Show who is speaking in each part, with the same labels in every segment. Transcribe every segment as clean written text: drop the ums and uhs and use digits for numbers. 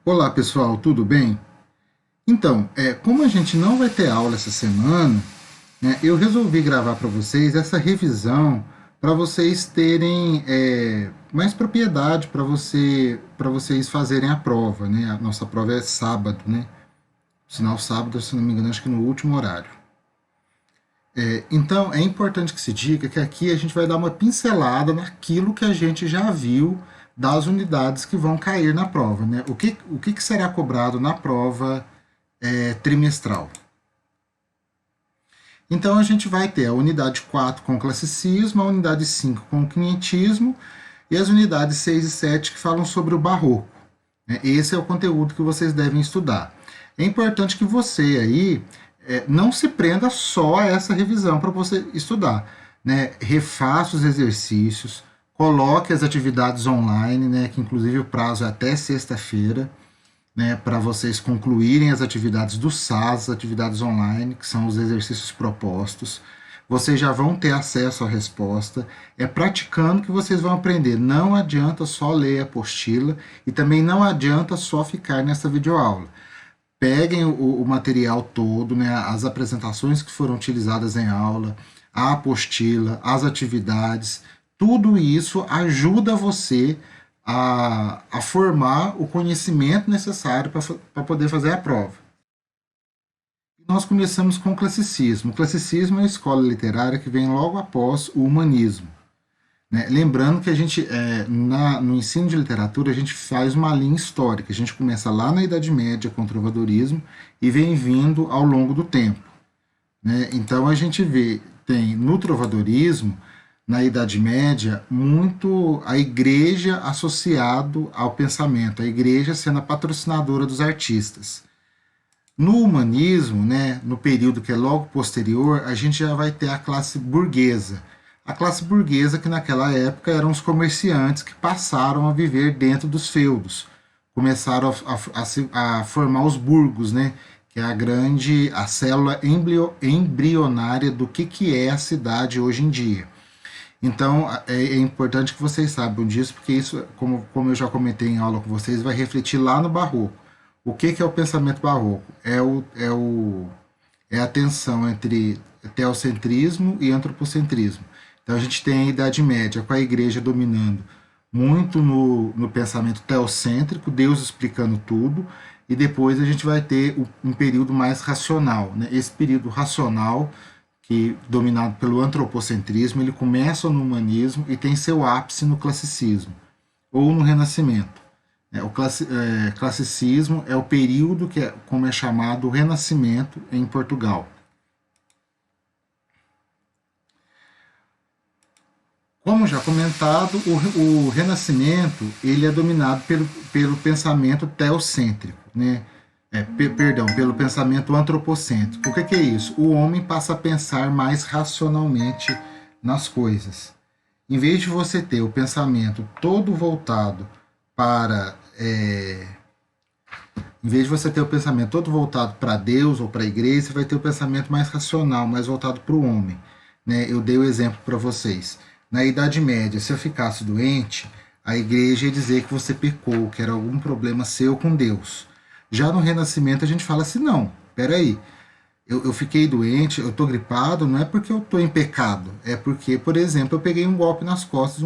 Speaker 1: Olá pessoal, tudo bem? Então, como a gente não vai ter aula essa semana, né, eu resolvi gravar para vocês essa revisão para vocês terem mais propriedade para vocês fazerem a prova, né? A nossa prova é sábado, né? Sinal sábado, se não me engano, acho que no último horário. Então, é importante que se diga que aqui a gente vai dar uma pincelada naquilo que a gente já viu das unidades que vão cair na prova, né? O que será cobrado na prova trimestral. Então a gente vai ter a unidade 4 com classicismo, a unidade 5 com quinhentismo e as unidades 6 e 7 que falam sobre o barroco. Esse é o conteúdo que vocês devem estudar. É importante que você aí não se prenda só a essa revisão para você estudar. Né? Refaça os exercícios, coloque as atividades online, né? Que inclusive o prazo é até sexta-feira. Né, para vocês concluírem as atividades do SAS, atividades online, que são os exercícios propostos. Vocês já vão ter acesso à resposta. É praticando que vocês vão aprender. Não adianta só ler a apostila e também não adianta só ficar nessa videoaula. Peguem o material todo, né, as apresentações que foram utilizadas em aula, a apostila, as atividades, tudo isso ajuda você a formar o conhecimento necessário para poder fazer a prova. Nós começamos com o classicismo. O classicismo é a escola literária que vem logo após o humanismo. Né? Lembrando que a gente, no ensino de literatura, a gente faz uma linha histórica. A gente começa lá na Idade Média com o trovadorismo e vem vindo ao longo do tempo. Né? Então a gente tem no trovadorismo, na Idade Média, muito a igreja associado ao pensamento, a igreja sendo a patrocinadora dos artistas. No humanismo, né, no período que é logo posterior, a gente já vai ter a classe burguesa. A classe burguesa que naquela época eram os comerciantes que passaram a viver dentro dos feudos. Começaram a formar os burgos, né, que é a célula embrionária do que é a cidade hoje em dia. Então, é importante que vocês saibam disso, porque isso, como eu já comentei em aula com vocês, vai refletir lá no barroco. O que é o pensamento barroco? É a tensão entre teocentrismo e antropocentrismo. Então, a gente tem a Idade Média com a igreja dominando muito no pensamento teocêntrico, Deus explicando tudo, e depois a gente vai ter um período mais racional. Né? Esse período racional, que dominado pelo antropocentrismo, ele começa no humanismo e tem seu ápice no classicismo ou no Renascimento. O classicismo é o período que como é chamado o Renascimento em Portugal. Como já comentado, o Renascimento ele é dominado pelo pensamento teocêntrico, né? Pelo pensamento antropocêntrico. O que é isso? O homem passa a pensar mais racionalmente nas coisas. Em vez de você ter o pensamento todo voltado para... em vez de você ter o pensamento todo voltado para Deus ou para a igreja, você vai ter o pensamento mais racional, mais voltado para o homem. Né? Eu dei o exemplo para vocês. Na Idade Média, se eu ficasse doente, a igreja ia dizer que você pecou, que era algum problema seu com Deus. Já no Renascimento a gente fala assim, não, peraí, eu fiquei doente, eu estou gripado, não é porque eu estou em pecado, é porque, por exemplo, eu peguei um golpe nas costas,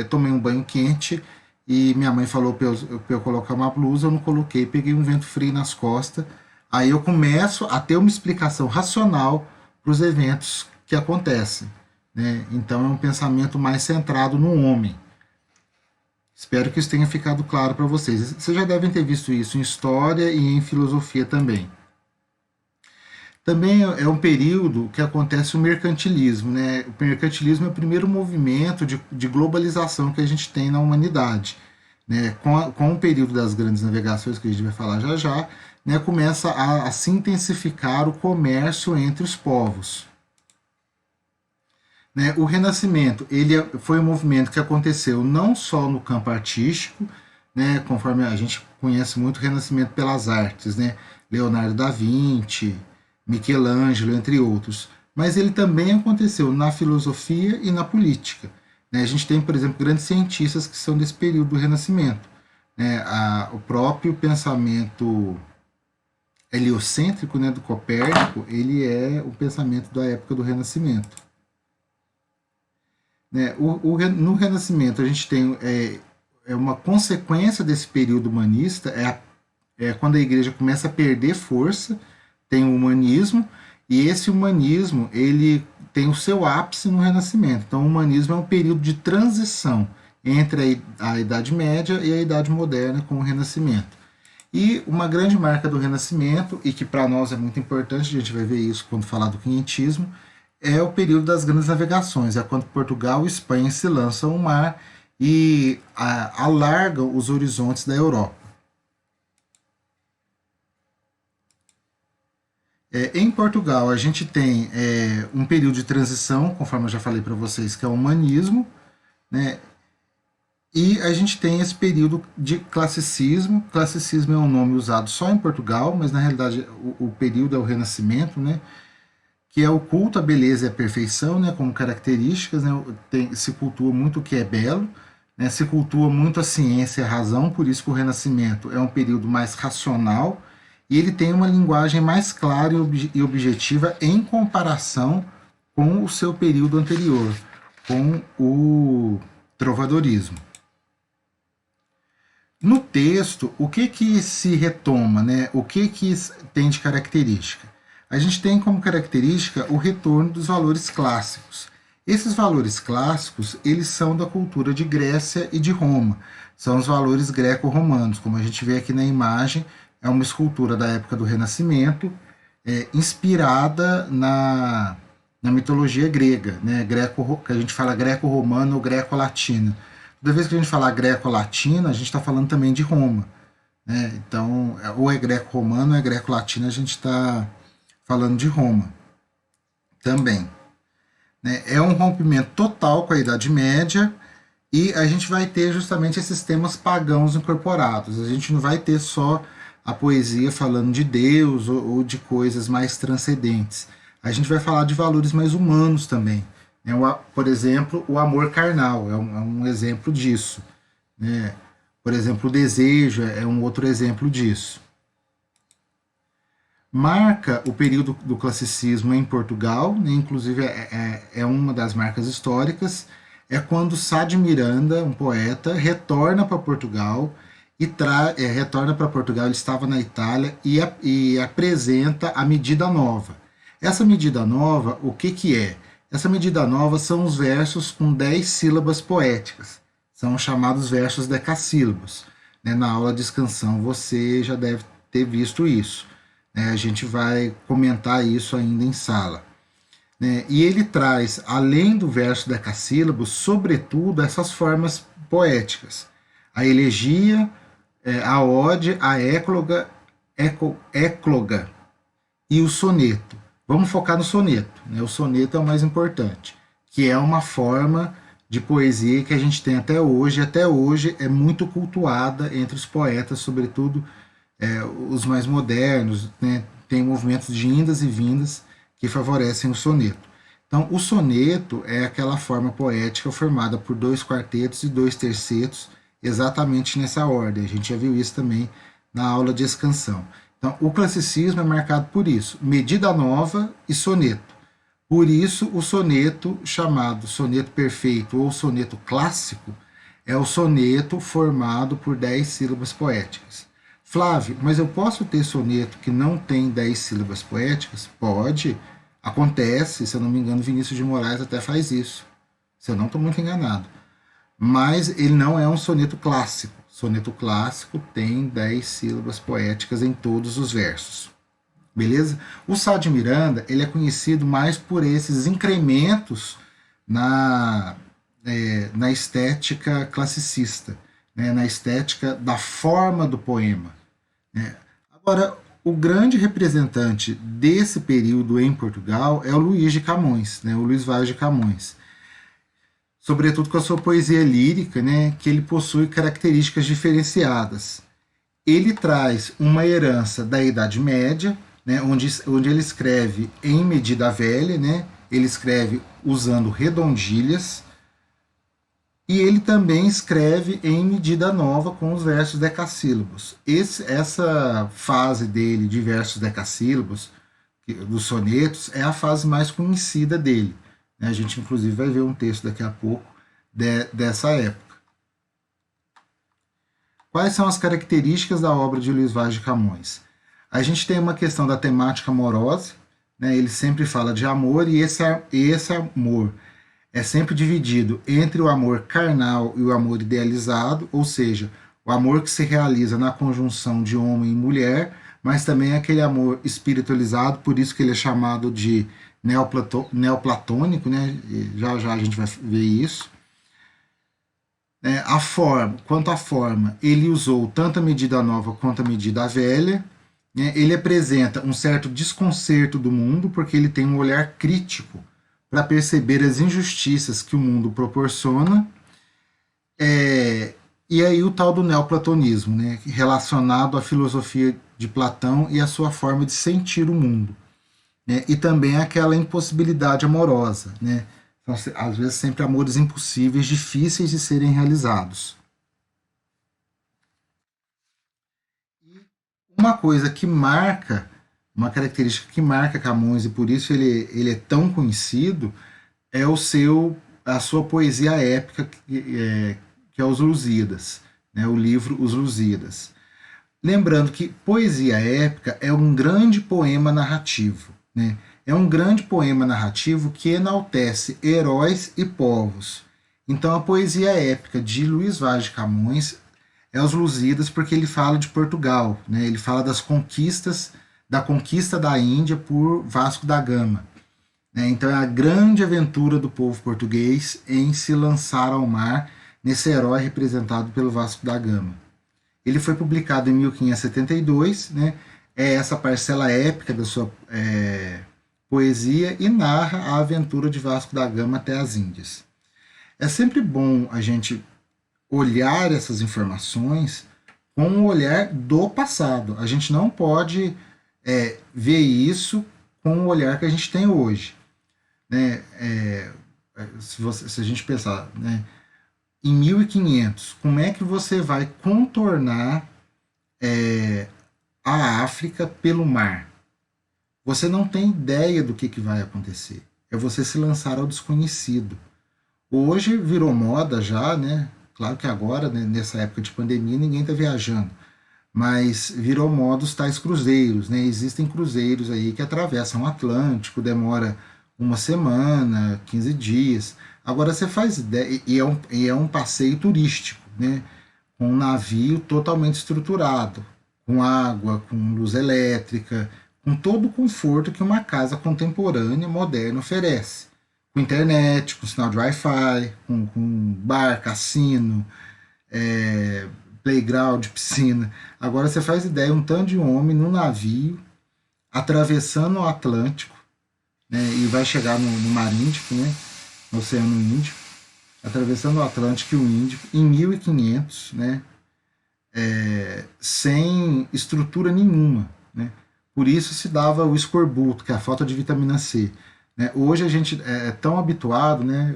Speaker 1: tomei um banho quente e minha mãe falou para eu colocar uma blusa, eu não coloquei, peguei um vento frio nas costas, aí eu começo a ter uma explicação racional para os eventos que acontecem. Né? Então é um pensamento mais centrado no homem. Espero que isso tenha ficado claro para vocês. Vocês já devem ter visto isso em história e em filosofia também. Também é um período que acontece o mercantilismo. Né? O mercantilismo é o primeiro movimento de globalização que a gente tem na humanidade. Né? Com o período das grandes navegações, que a gente vai falar já já, né? Começa a se intensificar o comércio entre os povos. Né? O Renascimento ele foi um movimento que aconteceu não só no campo artístico, né? Conforme a gente conhece muito o Renascimento pelas artes, né? Leonardo da Vinci, Michelangelo, entre outros, mas ele também aconteceu na filosofia e na política. Né? A gente tem, por exemplo, grandes cientistas que são desse período do Renascimento. né, o próprio pensamento heliocêntrico, né, do Copérnico, ele é o pensamento da época do Renascimento. Né? No Renascimento a gente tem uma consequência desse período humanista, quando a igreja começa a perder força, tem o humanismo, e esse humanismo ele tem o seu ápice no Renascimento. Então o humanismo é um período de transição entre a Idade Média e a Idade Moderna com o Renascimento. E uma grande marca do Renascimento, e que para nós é muito importante, a gente vai ver isso quando falar do quinhentismo, é o período das grandes navegações, é quando Portugal e Espanha se lançam ao mar e alargam os horizontes da Europa. Em Portugal, a gente tem um período de transição, conforme eu já falei para vocês, que é o humanismo, né? E a gente tem esse período de classicismo. Classicismo é um nome usado só em Portugal, mas na realidade o período é o Renascimento, né? Que é o culto à beleza e à perfeição, né? Como características, né? Se cultua muito o que é belo, né? Se cultua muito a ciência e a razão, por isso que o Renascimento é um período mais racional, e ele tem uma linguagem mais clara e objetiva em comparação com o seu período anterior, com o trovadorismo. No texto, o que se retoma, né? O que tem de característica? A gente tem como característica o retorno dos valores clássicos. Esses valores clássicos, eles são da cultura de Grécia e de Roma. São os valores greco-romanos, como a gente vê aqui na imagem, é uma escultura da época do Renascimento, inspirada na mitologia grega, né? Que a gente fala greco-romana ou greco-latina. Toda vez que a gente falar greco-latina, a gente está falando também de Roma. Né? Então, ou é greco-romano ou é greco-latina, a gente está falando de Roma também. Né? É um rompimento total com a Idade Média, e a gente vai ter justamente esses temas pagãos incorporados. A gente não vai ter só a poesia falando de Deus ou de coisas mais transcendentes. A gente vai falar de valores mais humanos também. Por exemplo, o amor carnal é um exemplo disso. Né? Por exemplo, o desejo é um outro exemplo disso. Marca o período do classicismo em Portugal, né? Inclusive é uma das marcas históricas, é quando Sá de Miranda, um poeta, retorna para Portugal, ele estava na Itália e apresenta a medida nova. Essa medida nova, o que é? Essa medida nova são os versos com 10 sílabas poéticas. São chamados versos decassílabos. Né? Na aula de escansão você já deve ter visto isso. Né? A gente vai comentar isso ainda em sala. Né? E ele traz, além do verso decassílabos, sobretudo essas formas poéticas. A elegia, a ode, a écloga e o soneto. Vamos focar no soneto. Né? O soneto é o mais importante, que é uma forma de poesia que a gente tem até hoje. Até hoje é muito cultuada entre os poetas, sobretudo os mais modernos. Né? Tem movimentos de indas e vindas que favorecem o soneto. Então, o soneto é aquela forma poética formada por 2 quartetos e 2 tercetos, exatamente nessa ordem. A gente já viu isso também na aula de escansão. Então, o classicismo é marcado por isso, medida nova e soneto. Por isso, o soneto, chamado soneto perfeito ou soneto clássico, é o soneto formado por 10 sílabas poéticas. Flávio, mas eu posso ter soneto que não tem 10 sílabas poéticas? Pode, acontece, se eu não me engano, Vinícius de Moraes até faz isso, se eu não estou muito enganado. Mas ele não é um soneto clássico. Soneto clássico tem 10 sílabas poéticas em todos os versos. Beleza? O Sá de Miranda, ele é conhecido mais por esses incrementos na estética classicista, né? Na estética da forma do poema. Né? Agora, o grande representante desse período em Portugal é o Luís de Camões, né? O Luís Vaz de Camões. Sobretudo com a sua poesia lírica, né, que ele possui características diferenciadas. Ele traz uma herança da Idade Média, né, onde ele escreve em medida velha, né, ele escreve usando redondilhas, E ele também escreve em medida nova com os versos decassílabos. Essa fase dele de versos decassílabos, dos sonetos, é a fase mais conhecida dele. A gente, inclusive, vai ver um texto daqui a pouco dessa época. Quais são as características da obra de Luís Vaz de Camões? A gente tem uma questão da temática amorosa, né? Ele sempre fala de amor, e esse amor é sempre dividido entre o amor carnal e o amor idealizado, ou seja, o amor que se realiza na conjunção de homem e mulher, mas também aquele amor espiritualizado, por isso que ele é chamado de neoplatônico, né? Já já a gente vai ver isso. Quanto à forma, ele usou tanto a medida nova quanto a medida velha. Ele apresenta um certo desconcerto do mundo, porque ele tem um olhar crítico para perceber as injustiças que o mundo proporciona. E aí o tal do neoplatonismo, né, relacionado à filosofia de Platão e à sua forma de sentir o mundo. E também aquela impossibilidade amorosa, né? Então, às vezes sempre amores impossíveis, difíceis de serem realizados. E uma coisa que marca, uma característica que marca Camões, e por isso ele é tão conhecido, é a sua poesia épica, que é Os Lusíadas, né? O livro Os Lusíadas. Lembrando que poesia épica é um grande poema narrativo, né? É um grande poema narrativo que enaltece heróis e povos. Então a poesia épica de Luís Vaz de Camões é Os Lusíadas, porque ele fala de Portugal, né? Ele fala da conquista da Índia por Vasco da Gama. Então é a grande aventura do povo português em se lançar ao mar nesse herói representado pelo Vasco da Gama. Ele foi publicado em 1572, né? É essa parcela épica da sua poesia, e narra a aventura de Vasco da Gama até as Índias. É sempre bom a gente olhar essas informações com o olhar do passado. A gente não pode ver isso com o olhar que a gente tem hoje. Né? Se a gente pensar, né, em 1500, como é que você vai contornar a África pelo mar? Você não tem ideia do que vai acontecer. É você se lançar ao desconhecido. Hoje virou moda já, né? Claro que agora, né, nessa época de pandemia, ninguém está viajando. Mas virou moda os tais cruzeiros, né? Existem cruzeiros aí que atravessam o Atlântico, demora uma semana, 15 dias. Agora você faz ideia, e é um passeio turístico, né? Com um navio totalmente estruturado, com água, com luz elétrica, com todo o conforto que uma casa contemporânea, moderna, oferece. Com internet, com sinal de Wi-Fi, com bar, cassino, playground, piscina. Agora você faz ideia, um tanto de homem no navio, atravessando o Atlântico, né, e vai chegar no Mar Índico, né, no Oceano Índico, atravessando o Atlântico e o Índico, em 1500, né, sem estrutura nenhuma. Né. Por isso se dava o escorbuto, que é a falta de vitamina C. Né. Hoje a gente é tão habituado, né,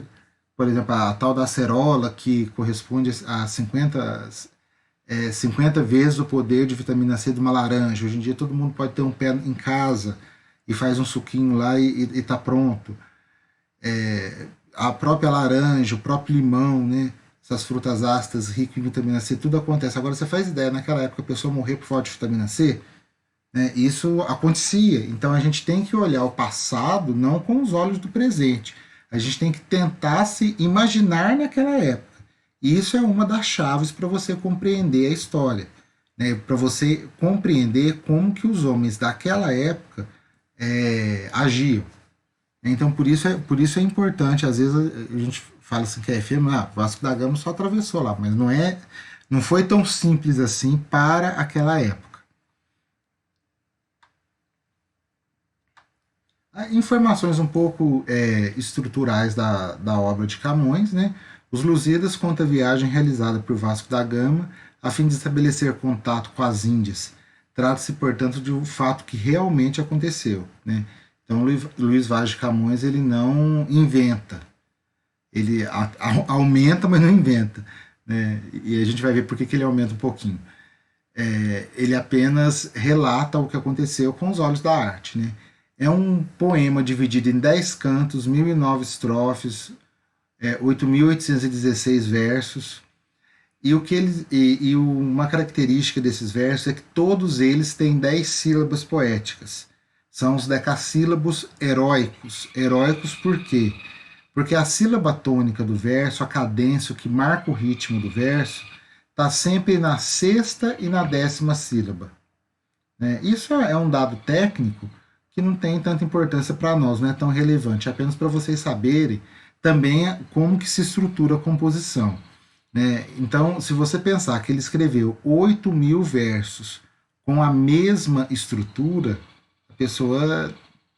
Speaker 1: por exemplo, a tal da acerola, que corresponde a 50 vezes o poder de vitamina C de uma laranja. Hoje em dia todo mundo pode ter um pé em casa e faz um suquinho lá e está pronto. A própria laranja, o próprio limão, né? Essas frutas ácidas ricas em vitamina C, tudo acontece. Agora você faz ideia, naquela época a pessoa morrer por falta de vitamina C? Né? Isso acontecia. Então a gente tem que olhar o passado não com os olhos do presente. A gente tem que tentar se imaginar naquela época. E isso é uma das chaves para você compreender a história. Né? Para você compreender como que os homens daquela época agiam. Então por isso é importante. Às vezes a gente fala assim que é efêmero, Vasco da Gama só atravessou lá, mas não foi tão simples assim para aquela época. Informações um pouco estruturais da obra de Camões, né? Os Lusíadas conta a viagem realizada por Vasco da Gama a fim de estabelecer contato com as Índias. Trata-se, portanto, de um fato que realmente aconteceu, né? Então, Luís Vaz de Camões ele não inventa. ele aumenta, mas não inventa, né? E a gente vai ver por que ele aumenta um pouquinho. Ele apenas relata o que aconteceu com os olhos da arte, né? É um poema dividido em 10 cantos, 1009 estrofes, 8.816 versos. E, uma característica desses versos é que todos eles têm 10 sílabas poéticas. São os decassílabos heróicos. Heróicos por quê? Porque a sílaba tônica do verso, a cadência, o que marca o ritmo do verso, está sempre na sexta e na 10ª sílaba. Né? Isso é um dado técnico que não tem tanta importância para nós, não é tão relevante, é apenas para vocês saberem também como que se estrutura a composição. Né? Então, se você pensar que ele escreveu 8.000 versos com a mesma estrutura, a pessoa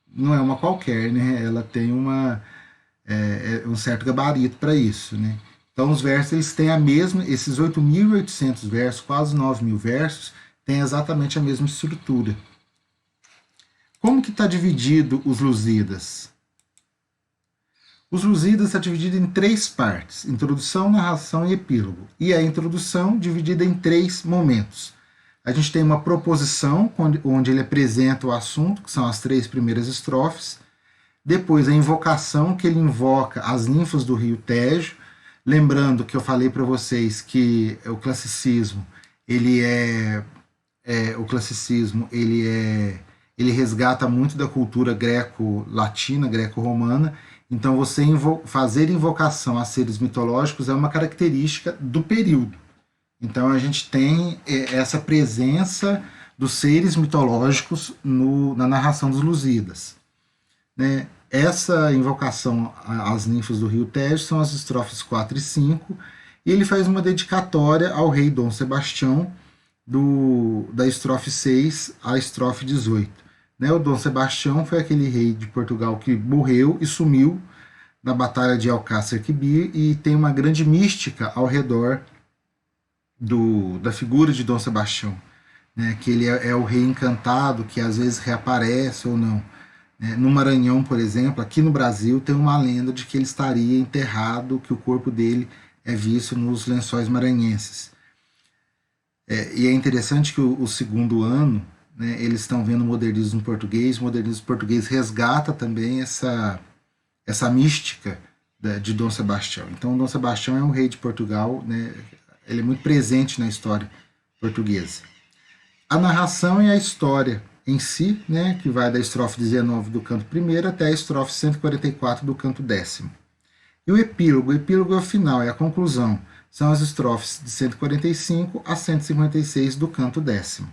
Speaker 1: não é uma qualquer, né? Ela tem um certo gabarito para isso. Né? Então, os versos eles têm a mesma, esses 8.800 versos, quase 9.000 versos, têm exatamente a mesma estrutura. Como que está dividido os Lusíadas? Os Lusíadas está dividido em 3 partes: introdução, narração e epílogo. E a introdução dividida em 3 momentos. A gente tem uma proposição, onde ele apresenta o assunto, que são as 3 primeiras estrofes. Depois a invocação, que ele invoca as ninfas do rio Tejo. Lembrando que eu falei para vocês que o classicismo, ele resgata muito da cultura greco-latina, greco-romana. Então, você fazer invocação a seres mitológicos é uma característica do período. Então, a gente tem essa presença dos seres mitológicos na narração dos Lusíadas. Né? Essa invocação às ninfas do rio Tejo são as estrofes 4 e 5, e ele faz uma dedicatória ao rei Dom Sebastião, da estrofe 6 à estrofe 18. Né? O Dom Sebastião foi aquele rei de Portugal que morreu e sumiu na Batalha de Alcácer Quibir, e tem uma grande mística ao redor da figura de Dom Sebastião, né? Que ele é o rei encantado, que às vezes reaparece ou não. No Maranhão, por exemplo, aqui no Brasil, tem uma lenda de que ele estaria enterrado, que o corpo dele é visto nos lençóis maranhenses. E é interessante que o segundo ano, né, eles estão vendo o modernismo português. O modernismo português resgata também essa mística de Dom Sebastião. Então, Dom Sebastião é um rei de Portugal, né, ele é muito presente na história portuguesa. A narração é a história em si, né, que vai da estrofe 19 do canto 1 até a estrofe 144 do canto 10º. E o epílogo é o final, é a conclusão. São as estrofes de 145 a 156 do canto 10º.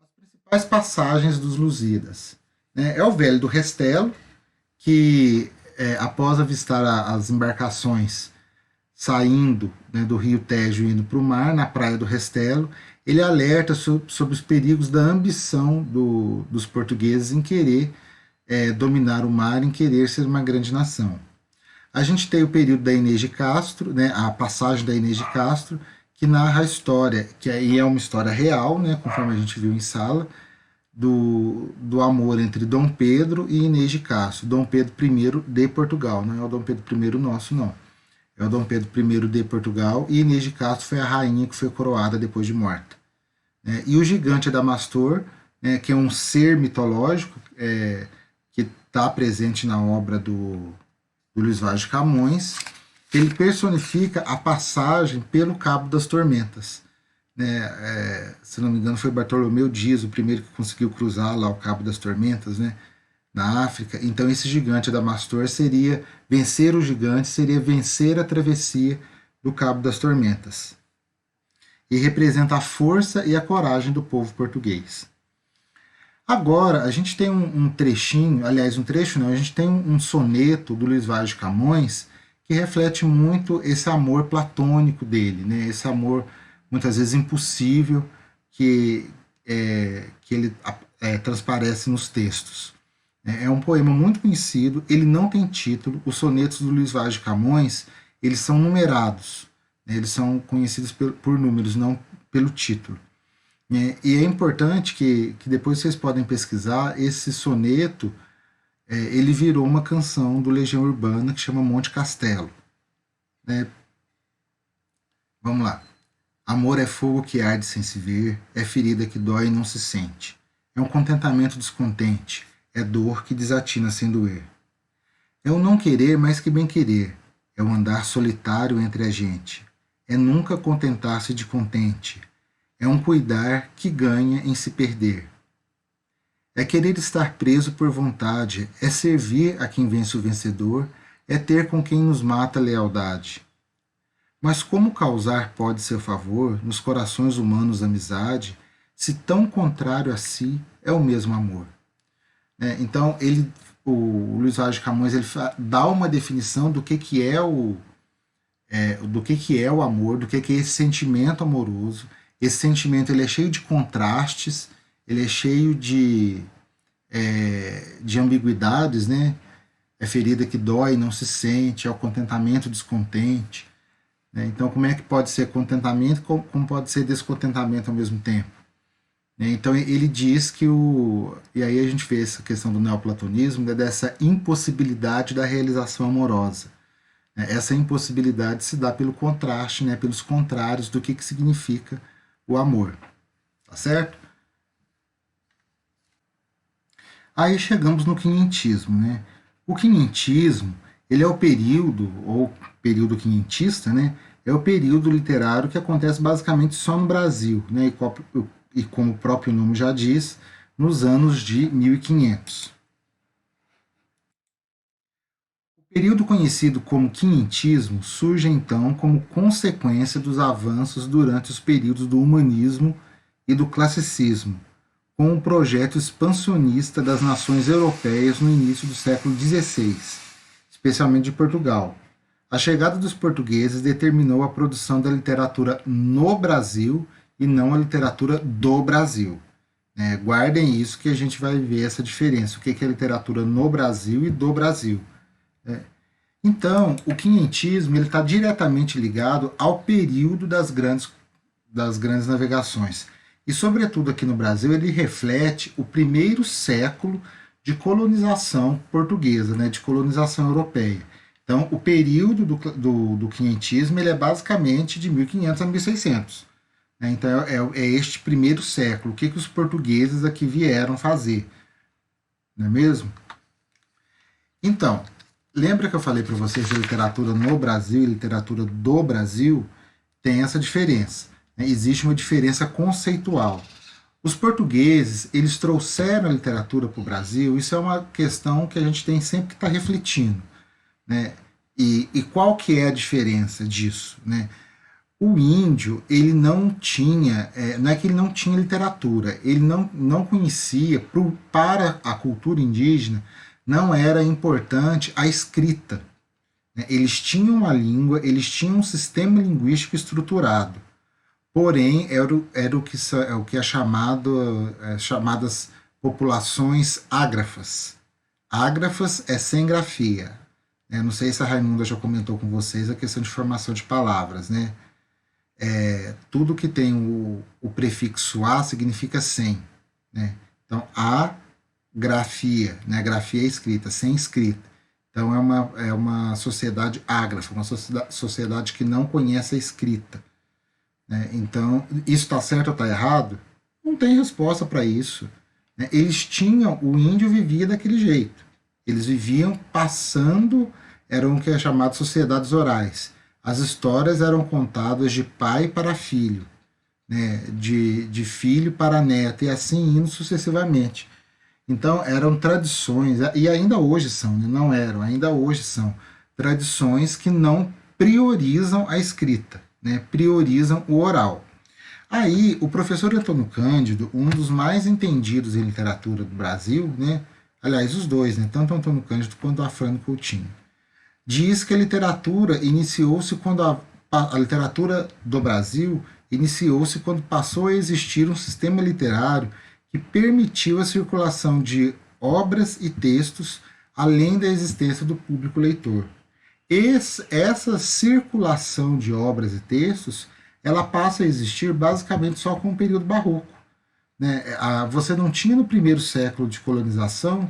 Speaker 1: As principais passagens dos Lusíadas. Né, é o velho do Restelo, que após avistar as embarcações saindo, né, do rio Tejo e indo para o mar, na praia do Restelo, ele alerta sobre os perigos da ambição dos portugueses em querer dominar o mar, em querer ser uma grande nação. A gente tem o período da Inês de Castro, né, a passagem da Inês de Castro, que narra a história, que aí é uma história real, né, conforme a gente viu em sala, do amor entre Dom Pedro e Inês de Castro. Dom Pedro I de Portugal, não é o Dom Pedro I nosso, não. É o Dom Pedro I de Portugal, e Inês de Castro foi a rainha que foi coroada depois de morta. E o gigante Adamastor, que é um ser mitológico que está presente na obra do Luís Vaz de Camões, ele personifica a passagem pelo Cabo das Tormentas. Se não me engano, foi Bartolomeu Dias o primeiro que conseguiu cruzar lá o Cabo das Tormentas, né, na África. Então esse gigante Adamastor seria vencer o gigante, seria vencer a travessia do Cabo das Tormentas. E representa a força e a coragem do povo português. Agora, a gente tem um trechinho, aliás, um trecho não, a gente tem um soneto do Luís Vaz de Camões que reflete muito esse amor platônico dele, né? Esse amor muitas vezes impossível que ele transparece nos textos. É um poema muito conhecido, ele não tem título. Os sonetos do Luís Vaz de Camões, eles são numerados, né? Eles são conhecidos por números, não pelo título. E é importante que depois vocês podem pesquisar esse soneto, ele virou uma canção do Legião Urbana que chama Monte Castelo. Né? Vamos lá. Amor é fogo que arde sem se ver, é ferida que dói e não se sente. É um contentamento descontente, é dor que desatina sem doer. É o não querer mais que bem querer, é o andar solitário entre a gente. É nunca contentar-se de contente, é um cuidar que ganha em se perder. É querer estar preso por vontade, é servir a quem vence o vencedor, é ter com quem nos mata a lealdade. Mas como causar pode seu favor nos corações humanos amizade, se tão contrário a si é o mesmo amor? Então, o Luiz Vaz de Camões dá uma definição do que é o amor, do que é esse sentimento amoroso. Esse sentimento ele é cheio de contrastes, ele é cheio de ambiguidades, né? É ferida que dói e não se sente, é o contentamento descontente. Né? Então, como é que pode ser contentamento, como pode ser descontentamento ao mesmo tempo? Então, ele diz que e aí a gente vê essa questão do neoplatonismo, né, dessa impossibilidade da realização amorosa. Essa impossibilidade se dá pelo contraste, né, pelos contrários do que significa o amor. Tá certo? Aí chegamos no quinhentismo. Né? O quinhentismo ele é o período quinhentista, né, é o período literário que acontece basicamente só no Brasil, né, e como o próprio nome já diz, nos anos de 1500. O período conhecido como quinhentismo surge então como consequência dos avanços durante os períodos do humanismo e do classicismo, com o projeto expansionista das nações europeias no início do século XVI, especialmente de Portugal. A chegada dos portugueses determinou a produção da literatura no Brasil e não a literatura do Brasil. Guardem isso que a gente vai ver essa diferença, o que é literatura no Brasil e do Brasil. Então, o quinhentismo está diretamente ligado ao período das grandes navegações. E, sobretudo aqui no Brasil, ele reflete o primeiro século de colonização portuguesa, né, de colonização europeia. Então, o período do quinhentismo ele é basicamente de 1500 a 1600. Então, é este primeiro século. O que os portugueses aqui vieram fazer? Não é mesmo? Então, lembra que eu falei para vocês que a literatura no Brasil e literatura do Brasil tem essa diferença. Existe uma diferença conceitual. Os portugueses, eles trouxeram a literatura para o Brasil, isso é uma questão que a gente tem sempre que estar refletindo. Né? E qual que é a diferença disso? Né? O índio, ele não tinha, não é que ele não tinha literatura, ele não conhecia, para a cultura indígena, não era importante a escrita. Né? Eles tinham a língua, eles tinham um sistema linguístico estruturado. Porém, era o que é chamado, chamadas populações ágrafas. Ágrafas é sem grafia. Não sei se a Raimunda já comentou com vocês a questão de formação de palavras. Né? Tudo que tem o prefixo a significa sem. Né? Então, a grafia, né? Grafia é escrita, sem escrita. Então, é uma sociedade ágrafa, uma sociedade que não conhece a escrita. Então, isso está certo ou está errado? Não tem resposta para isso. Eles tinham, o índio vivia daquele jeito. Eles viviam passando, eram o que é chamado sociedades orais. As histórias eram contadas de pai para filho, né? de filho para neto, e assim indo sucessivamente. Então, eram tradições, e ainda hoje são, né? Não eram, ainda hoje são, tradições que não priorizam a escrita. Né, priorizam o oral. Aí, o professor Antônio Cândido, um dos mais entendidos em literatura do Brasil, né, aliás, os dois, né, tanto Antônio Cândido quanto Afrânio Coutinho, diz que a literatura iniciou-se quando a literatura do Brasil iniciou-se quando passou a existir um sistema literário que permitiu a circulação de obras e textos além da existência do público leitor. Essa circulação de obras e textos, ela passa a existir basicamente só com o período barroco. Né? Você não tinha no primeiro século de colonização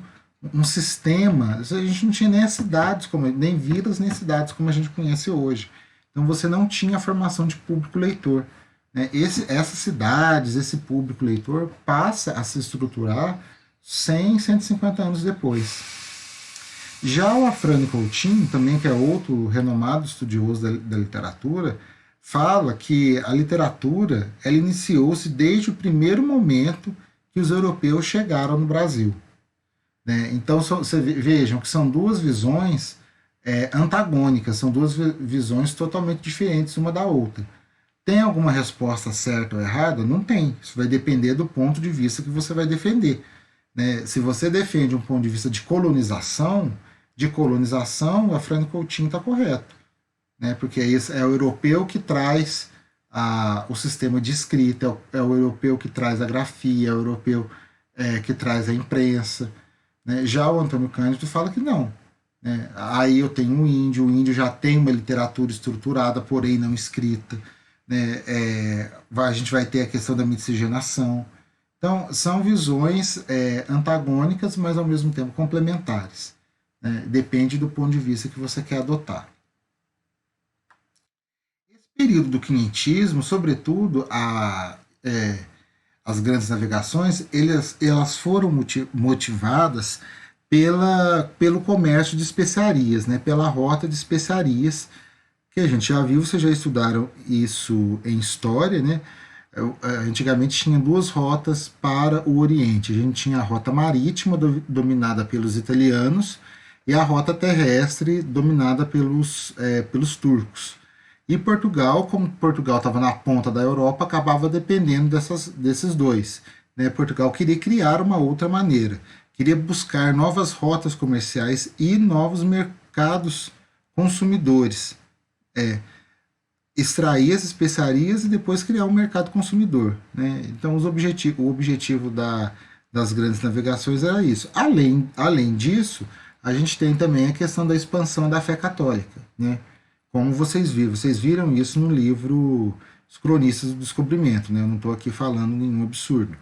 Speaker 1: um sistema, a gente não tinha nem as cidades, nem vilas, nem cidades como a gente conhece hoje. Então você não tinha formação de público leitor. Né? Essas cidades, esse público leitor passa a se estruturar 100, 150 anos depois. Já o Afrânio Coutinho, também que é outro renomado estudioso da literatura, fala que a literatura ela iniciou-se desde o primeiro momento que os europeus chegaram no Brasil. Né? Então, vejam que são duas visões antagônicas, são duas visões totalmente diferentes uma da outra. Tem alguma resposta certa ou errada? Não tem. Isso vai depender do ponto de vista que você vai defender. Né? Se você defende um ponto de vista de colonização, o Afrânio Coutinho está correto. Né? Porque é o europeu que traz o sistema de escrita, é o europeu que traz a grafia, é o europeu que traz a imprensa. Né? Já o Antônio Cândido fala que não. Né? Aí eu tenho o índio já tem uma literatura estruturada, porém não escrita. Né? A gente vai ter a questão da miscigenação. Então, são visões antagônicas, mas ao mesmo tempo complementares. Né? Depende do ponto de vista que você quer adotar. Esse período do quinhentismo, sobretudo as grandes navegações, elas foram motivadas pelo comércio de especiarias, né? Pela rota de especiarias, que a gente já viu, vocês já estudaram isso em história, né? Antigamente tinha duas rotas para o Oriente. A gente tinha a rota marítima, dominada pelos italianos, e a rota terrestre, dominada pelos turcos. E Portugal, como Portugal estava na ponta da Europa, acabava dependendo desses dois. Né? Portugal queria criar uma outra maneira, queria buscar novas rotas comerciais e novos mercados consumidores. Extrair as especiarias e depois criar um mercado consumidor. Né? Então, o objetivo das grandes navegações era isso. Além disso, a gente tem também a questão da expansão da fé católica. Né? Como vocês viram isso no livro Os Cronistas do Descobrimento. Né? Eu não estou aqui falando nenhum absurdo.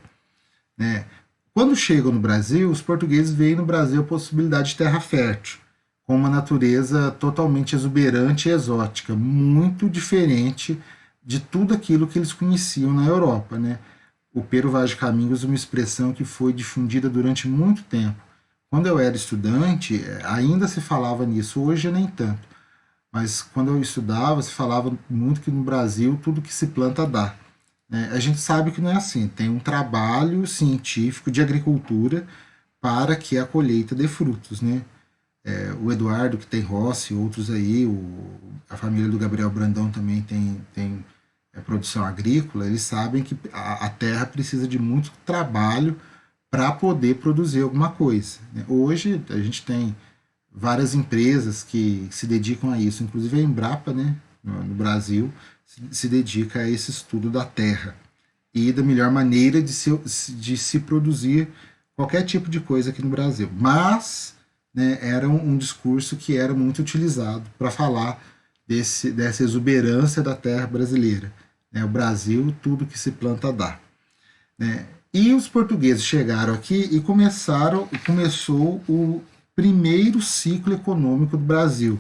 Speaker 1: Né? Quando chegam no Brasil, os portugueses veem no Brasil a possibilidade de terra fértil, com uma natureza totalmente exuberante e exótica, muito diferente de tudo aquilo que eles conheciam na Europa. Né? O Pero Vaz de Caminha usa uma expressão que foi difundida durante muito tempo. Quando eu era estudante, ainda se falava nisso, hoje nem tanto. Mas quando eu estudava, se falava muito que no Brasil tudo que se planta dá. A gente sabe que não é assim. Tem um trabalho científico de agricultura para que a colheita dê frutos. Né? O Eduardo, que tem roça, e outros aí, a família do Gabriel Brandão também tem produção agrícola, eles sabem que a terra precisa de muito trabalho para poder produzir alguma coisa. Né? Hoje a gente tem várias empresas que se dedicam a isso, inclusive a Embrapa, né, no Brasil, se dedica a esse estudo da terra e da melhor maneira de se produzir qualquer tipo de coisa aqui no Brasil. Mas né, era um discurso que era muito utilizado para falar dessa exuberância da terra brasileira. Né, o Brasil, tudo que se planta dá. Né? E os portugueses chegaram aqui e começou o primeiro ciclo econômico do Brasil.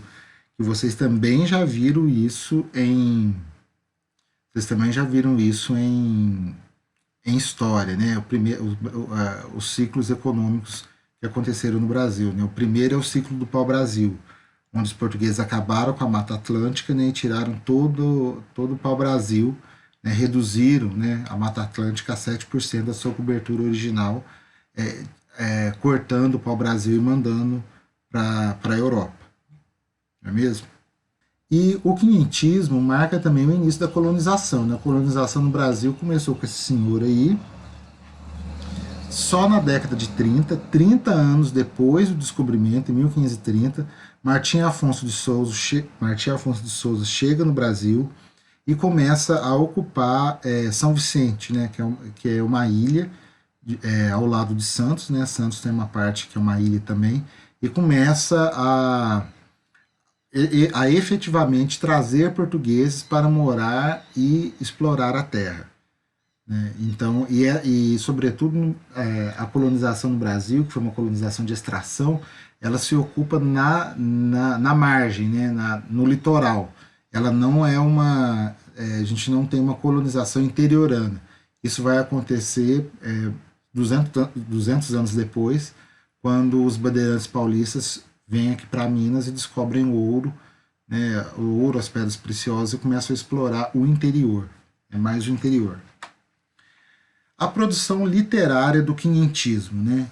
Speaker 1: E vocês também já viram isso em história, né? Os ciclos econômicos que aconteceram no Brasil. Né? O primeiro é o ciclo do pau-brasil, onde os portugueses acabaram com a Mata Atlântica, né, e tiraram todo o pau-brasil, né, reduziram, né, a Mata Atlântica a 7% da sua cobertura original, cortando o pau-brasil e mandando para a Europa. Não é mesmo? E o quinhentismo marca também o início da colonização. Né? A colonização no Brasil começou com esse senhor aí, só na década de 30 anos depois do descobrimento, em 1530, Martim Afonso de Souza chega no Brasil e começa a ocupar São Vicente, né, que é uma ilha ao lado de Santos. Né? Santos tem uma parte que é uma ilha também, e começa a efetivamente trazer portugueses para morar e explorar a terra. né? Então, e sobretudo, a colonização no Brasil, que foi uma colonização de extração, ela se ocupa na margem, né? No litoral. Ela não é uma. A gente não tem uma colonização interiorana. Isso vai acontecer 200 anos depois, quando os bandeirantes paulistas vêm aqui para Minas e descobrem o ouro, né? O ouro, as pedras preciosas, e começam a explorar o interior. É mais o interior. A produção literária do quinhentismo, né?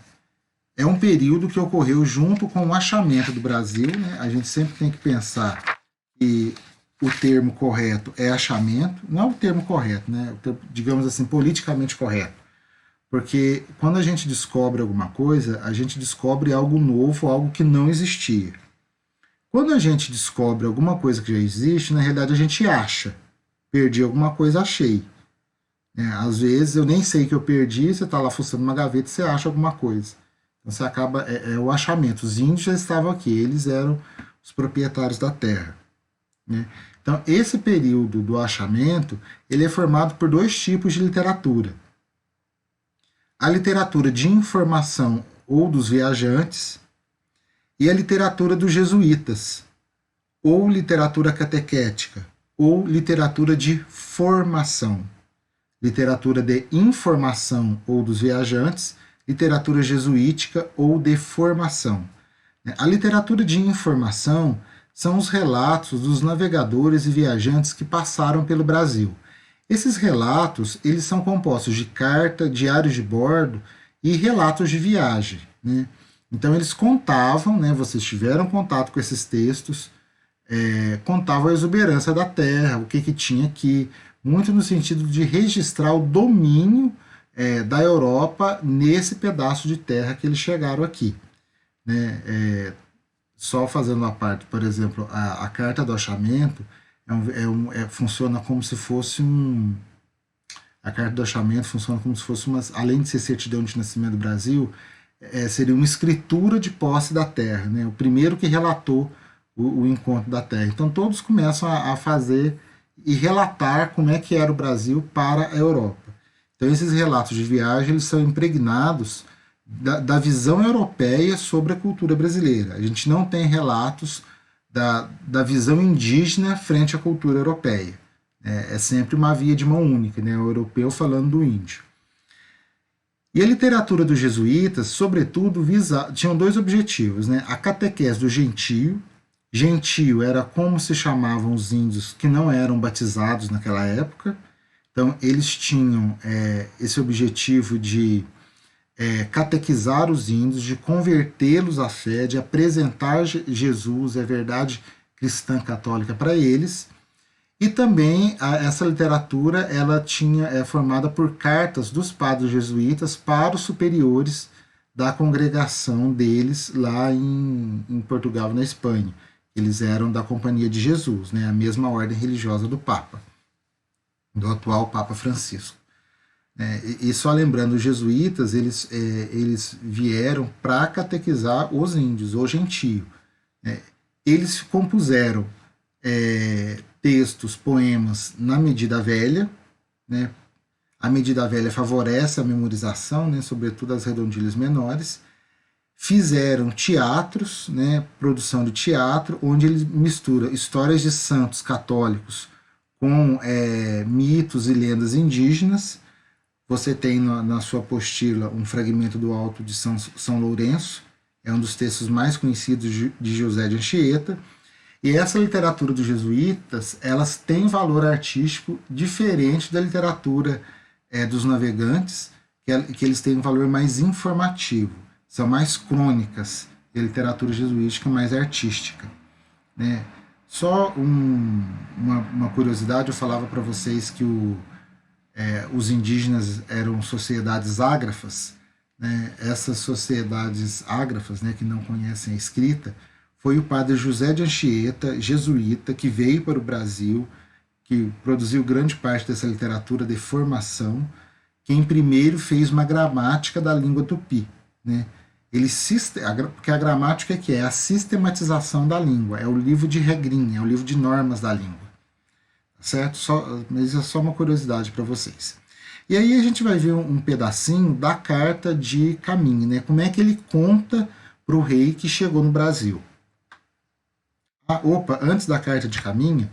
Speaker 1: É um período que ocorreu junto com o achamento do Brasil, né? A gente sempre tem que pensar que o termo correto é achamento, não é o termo correto, né? O termo, digamos assim, politicamente correto. Porque quando a gente descobre alguma coisa, a gente descobre algo novo, algo que não existia. Quando a gente descobre alguma coisa que já existe, na realidade a gente acha. Perdi alguma coisa, achei. Às vezes eu nem sei que eu perdi, você está lá fuçando uma gaveta e você acha alguma coisa. Então você acaba, o achamento. Os índios já estavam aqui, eles eram os proprietários da terra, né? Então esse período do achamento, ele é formado por dois tipos de literatura. A literatura de informação ou dos viajantes e a literatura dos jesuítas, ou literatura catequética, ou literatura de formação. Literatura de informação ou dos viajantes, literatura jesuítica ou de formação. A literatura de informação são os relatos dos navegadores e viajantes que passaram pelo Brasil. Esses relatos, eles são compostos de carta, diários de bordo e relatos de viagem, né? Então eles contavam, né, vocês tiveram contato com esses textos, contavam a exuberância da terra, o que tinha aqui, muito no sentido de registrar o domínio da Europa nesse pedaço de terra que eles chegaram aqui, né? Só fazendo uma parte, por exemplo, a carta do achamento funciona como se fosse a carta do achamento funciona como se fosse além de ser certidão de nascimento do Brasil, seria uma escritura de posse da terra, né? O primeiro que relatou o encontro da terra. Então todos começam a fazer e relatar como é que era o Brasil para a Europa. Então esses relatos de viagem, eles são impregnados da visão europeia sobre a cultura brasileira. A gente não tem relatos da visão indígena frente à cultura europeia. É sempre uma via de mão única, né? O europeu falando do índio. E a literatura dos jesuítas, sobretudo, tinham dois objetivos, né? A catequese do gentio. Gentio era como se chamavam os índios que não eram batizados naquela época. Então, eles tinham esse objetivo de catequizar os índios, de convertê-los à fé, de apresentar Jesus, a verdade cristã católica para eles. E também essa literatura ela é formada por cartas dos padres jesuítas para os superiores da congregação deles lá em Portugal, na Espanha. Eles eram da Companhia de Jesus, né, a mesma ordem religiosa do Papa, do atual Papa Francisco. E só lembrando, os jesuítas eles vieram para catequizar os índios, o gentio. Eles compuseram textos, poemas na medida velha, né? A medida velha favorece a memorização, né? Sobretudo as redondilhas menores. Fizeram teatros, né? Produção de teatro, onde eles misturam histórias de santos católicos com mitos e lendas indígenas. Você tem na sua apostila um fragmento do Alto de São Lourenço, é um dos textos mais conhecidos de José de Anchieta. E essa literatura dos jesuítas, elas têm valor artístico diferente da literatura dos navegantes, que eles têm um valor mais informativo, são mais crônicas, e a literatura jesuítica mais artística, né? Só uma curiosidade, eu falava para vocês que os indígenas eram sociedades ágrafas, né? Essas sociedades ágrafas, né, que não conhecem a escrita, foi o padre José de Anchieta, jesuíta, que veio para o Brasil, que produziu grande parte dessa literatura de formação, quem primeiro fez uma gramática da língua tupi, né? Porque a gramática é a sistematização da língua, é o livro de regrinha, é o livro de normas da língua, certo? Mas é só uma curiosidade para vocês. E aí a gente vai ver um pedacinho da carta de Caminha, né? Como é que ele conta para o rei que chegou no Brasil. Opa, antes da carta de Caminha,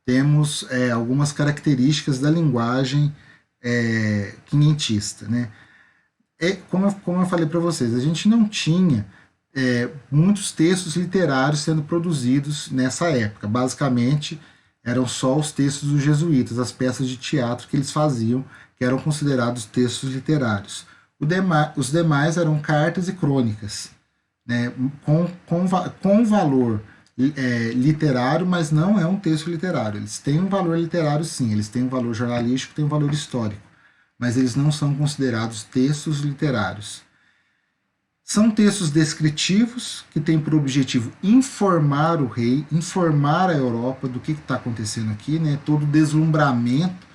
Speaker 1: temos algumas características da linguagem quinhentista, né? Como eu falei para vocês, a gente não tinha muitos textos literários sendo produzidos nessa época. Basicamente, eram só os textos dos jesuítas, as peças de teatro que eles faziam, que eram considerados textos literários. Os demais eram cartas e crônicas, né, com valor literário, mas não é um texto literário. Eles têm um valor literário, sim, eles têm um valor jornalístico, têm um valor histórico, mas eles não são considerados textos literários. São textos descritivos que têm por objetivo informar o rei, informar a Europa do que está acontecendo aqui, né? Todo o deslumbramento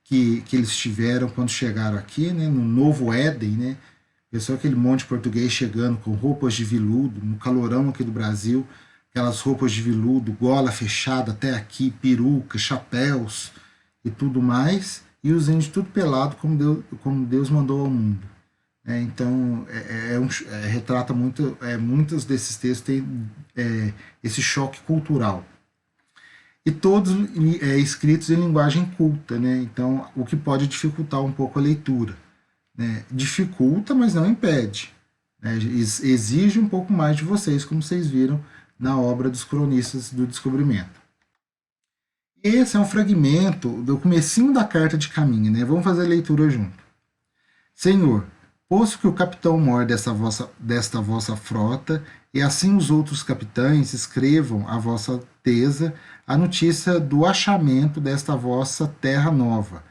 Speaker 1: que eles tiveram quando chegaram aqui, né? No Novo Éden, né? Pessoal, aquele monte de português chegando com roupas de veludo, no calorão aqui do Brasil, aquelas roupas de veludo, gola fechada até aqui, peruca, chapéus e tudo mais, e os índios tudo pelado como Deus mandou ao mundo. Então, retrata muito, muitos desses textos têm esse choque cultural. E todos escritos em linguagem culta, né? Então, o que pode dificultar um pouco a leitura. Né? Dificulta, mas não impede. Né? Exige um pouco mais de vocês, como vocês viram na obra dos cronistas do Descobrimento. Esse é um fragmento do comecinho da carta de Caminha, né? Vamos fazer a leitura junto. Senhor, posto que o capitão-mor desta vossa frota, e assim os outros capitães escrevam a vossa alteza a notícia do achamento desta vossa terra nova,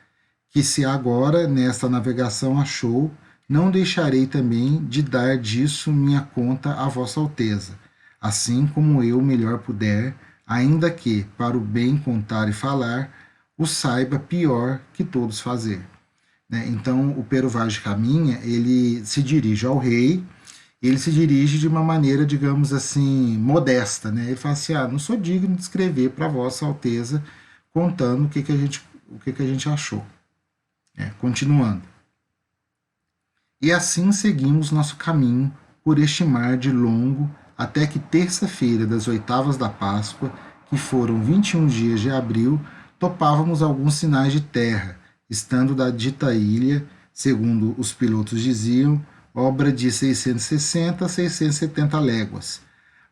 Speaker 1: que se agora nesta navegação achou, não deixarei também de dar disso minha conta à vossa alteza, assim como eu melhor puder, ainda que, para o bem contar e falar, o saiba pior que todos fazer. Então, o Pero Vaz de Caminha, ele se dirige ao rei, ele se dirige de uma maneira, digamos assim, modesta. Né? Ele fala assim, não sou digno de escrever para vossa alteza, contando o que a gente achou. Continuando. E assim seguimos nosso caminho por este mar de longo, até que terça-feira das oitavas da Páscoa, que foram 21 dias de abril, topávamos alguns sinais de terra, estando da dita ilha, segundo os pilotos diziam, obra de 660 a 670 léguas,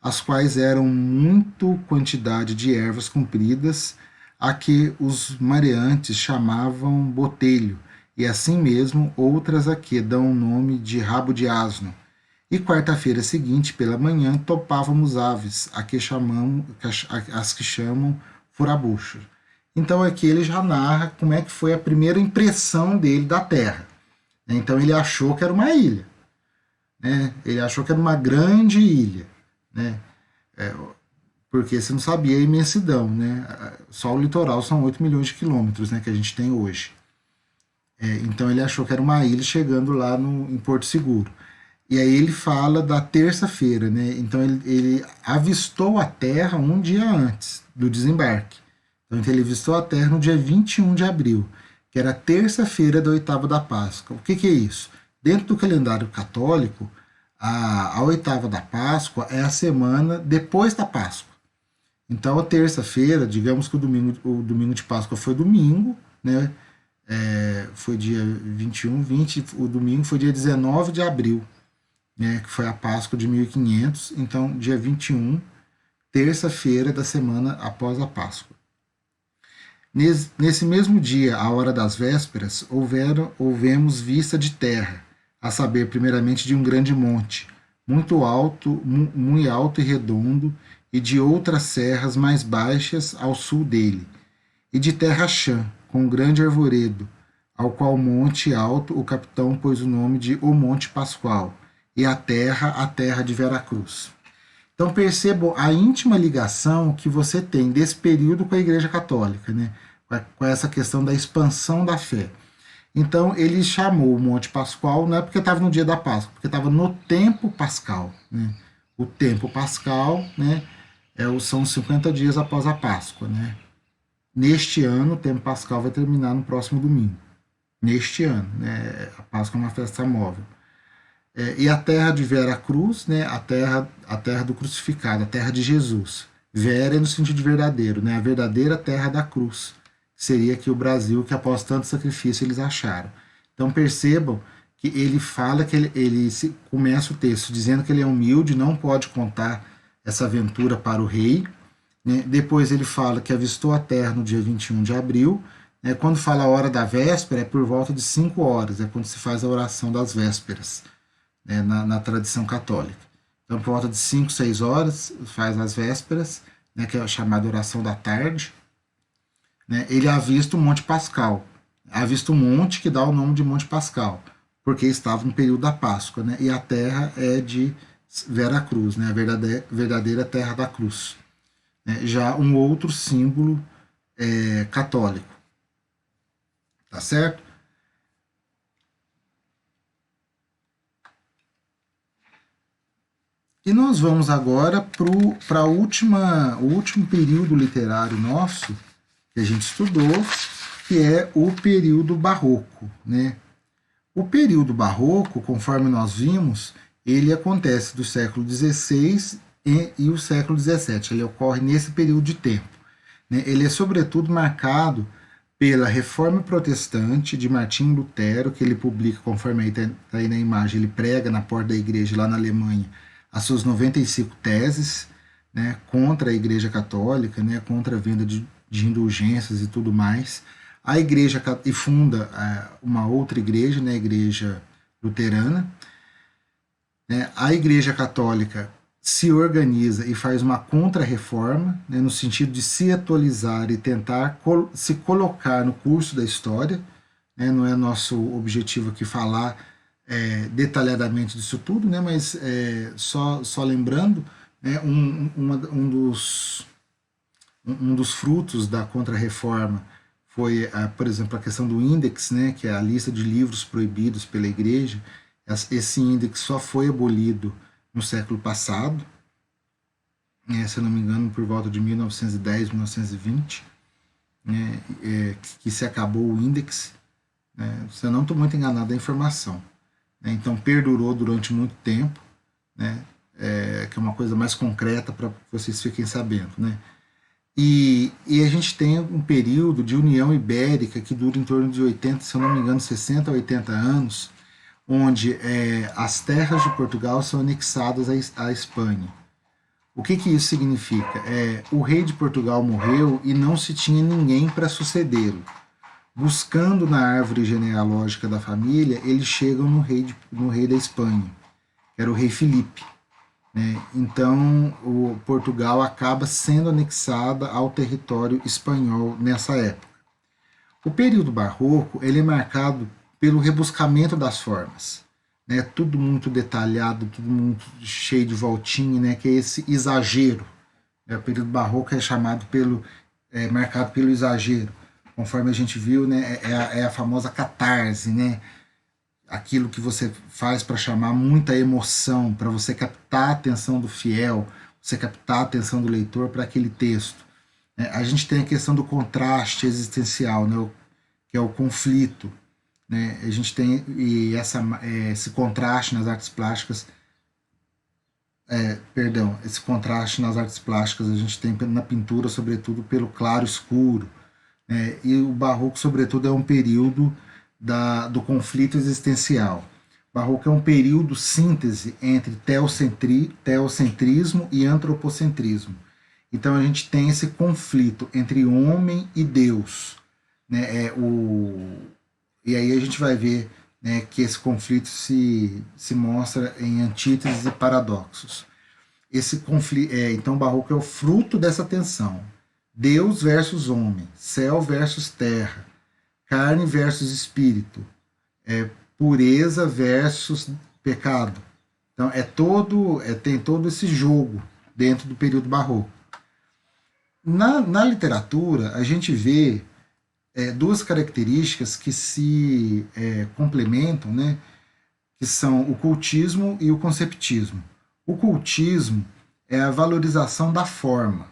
Speaker 1: as quais eram muito quantidade de ervas compridas, a que os mareantes chamavam botelho, e assim mesmo outras a que dão o nome de rabo de asno. E quarta-feira seguinte, pela manhã, topávamos aves, as que chamam furabucho. Então aqui ele já narra como é que foi a primeira impressão dele da Terra. Então ele achou que era uma ilha. Né? Ele achou que era uma grande ilha. Né? Porque você não sabia a imensidão. Né? Só o litoral são 8 milhões de quilômetros, né, que a gente tem hoje. Então ele achou que era uma ilha chegando lá em Porto Seguro. E aí ele fala da terça-feira. Né? Então ele avistou a Terra um dia antes do desembarque. Então ele avistou a Terra no dia 21 de abril, que era a terça-feira da oitava da Páscoa. O que é isso? Dentro do calendário católico, a oitava da Páscoa é a semana depois da Páscoa. Então a terça-feira, digamos que o domingo de Páscoa foi domingo, né? Foi dia 21, 20, o domingo foi dia 19 de abril, né? Que foi a Páscoa de 1500, então dia 21, terça-feira da semana após a Páscoa. Nesse mesmo dia, à hora das vésperas, houvemos vista de terra, a saber, primeiramente, de um grande monte, muito alto e redondo, e de outras serras mais baixas ao sul dele, e de terra chã, com grande arvoredo, ao qual monte alto o capitão pôs o nome de O Monte Pascoal, e a terra de Veracruz. Então percebam a íntima ligação que você tem desse período com a Igreja Católica, né? Com essa questão da expansão da fé. Então ele chamou o Monte Pascoal, não é porque estava no dia da Páscoa, porque estava no tempo pascal. Né? O tempo pascal, né, são os 50 dias após a Páscoa. Né? Neste ano, o tempo pascal vai terminar no próximo domingo. neste ano, né? A Páscoa é uma festa móvel. E a terra de Vera Cruz, né? A terra do crucificado, a terra de Jesus. Vera é no sentido de verdadeiro, né? A verdadeira terra da cruz. Seria aqui o Brasil, que após tanto sacrifício eles acharam. Então percebam que ele fala que começa o texto dizendo que ele é humilde, não pode contar essa aventura para o rei. Né? Depois ele fala que avistou a terra no dia 21 de abril. Né? Quando fala a hora da véspera, é por volta de 5 horas, é quando se faz a oração das vésperas, né? na tradição católica. Então, por volta de 5, 6 horas, faz as vésperas, né? Que é a chamada oração da tarde. Né? Ele avista o Monte Pascal. Avista o monte que dá o nome de Monte Pascal, porque estava no período da Páscoa. Né? E a terra é de Vera Cruz, né? A verdadeira terra da cruz. Já um outro símbolo católico. Tá certo? E nós vamos agora para o último período literário nosso, que a gente estudou, que é o período barroco. Né? O período barroco, conforme nós vimos, ele acontece do século XVI e o século XVII. Ele ocorre nesse período de tempo. Né? Ele é sobretudo marcado pela Reforma Protestante de Martinho Lutero, que ele publica, conforme aí está aí na imagem, ele prega na porta da igreja lá na Alemanha as suas 95 teses, né, contra a Igreja Católica, né, contra a venda de indulgências e tudo mais. A igreja e funda uma outra igreja, né, a Igreja Luterana. Né, a Igreja Católica se organiza e faz uma contra-reforma, né, no sentido de se atualizar e tentar se colocar no curso da história. Né, não é nosso objetivo aqui falar detalhadamente disso tudo, né, mas só lembrando, né, um dos frutos da contra-reforma foi, por exemplo, a questão do índex, né, que é a lista de livros proibidos pela igreja. Esse índex só foi abolido no século passado, se eu não me engano, por volta de 1910, 1920, né, que se acabou o índex. Né, se eu não estou muito enganado da informação. Né, então perdurou durante muito tempo, né, que é uma coisa mais concreta para vocês fiquem sabendo. Né. E a gente tem um período de União Ibérica que dura em torno de 80, se eu não me engano, 60 a 80 anos, onde as terras de Portugal são anexadas à Espanha. O que isso significa? O rei de Portugal morreu e não se tinha ninguém para sucedê-lo. Buscando na árvore genealógica da família, eles chegam no rei da Espanha, que era o rei Filipe. Né? Então, o Portugal acaba sendo anexada ao território espanhol nessa época. O período barroco ele é marcado pelo rebuscamento das formas. Né? Tudo muito detalhado, tudo muito cheio de voltinha, né? Que é esse exagero. O período barroco é marcado pelo exagero. Conforme a gente viu, né? É a famosa catarse, né? Aquilo que você faz para chamar muita emoção, para você captar a atenção do fiel, você captar a atenção do leitor para aquele texto. A gente tem a questão do contraste existencial, né? Que é o conflito. Né? A gente tem esse contraste nas artes plásticas. Esse contraste nas artes plásticas a gente tem na pintura, sobretudo pelo claro escuro. Né? E o barroco, sobretudo, é um período do conflito existencial. O barroco é um período síntese entre teocentrismo e antropocentrismo. Então a gente tem esse conflito entre homem e Deus. Né? E aí a gente vai ver, né, que esse conflito se mostra em antíteses e paradoxos. Esse conflito, então o barroco é o fruto dessa tensão. Deus versus homem, céu versus terra, carne versus espírito, pureza versus pecado. Então tem todo esse jogo dentro do período barroco. Na literatura, a gente vê duas características que se complementam, né, que são o cultismo e o conceptismo. O cultismo é a valorização da forma,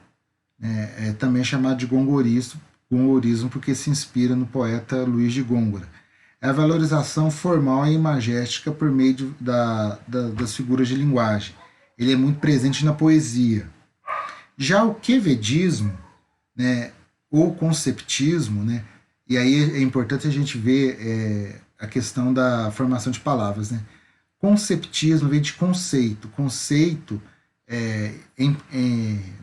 Speaker 1: também chamado de gongorismo porque se inspira no poeta Luís de Gôngora. é a valorização formal e imagética por meio das figuras de linguagem. Ele é muito presente na poesia. Já o quevedismo, né, ou conceptismo, né, e aí é importante a gente ver a questão da formação de palavras. Né? Conceptismo vem de conceito. Conceito,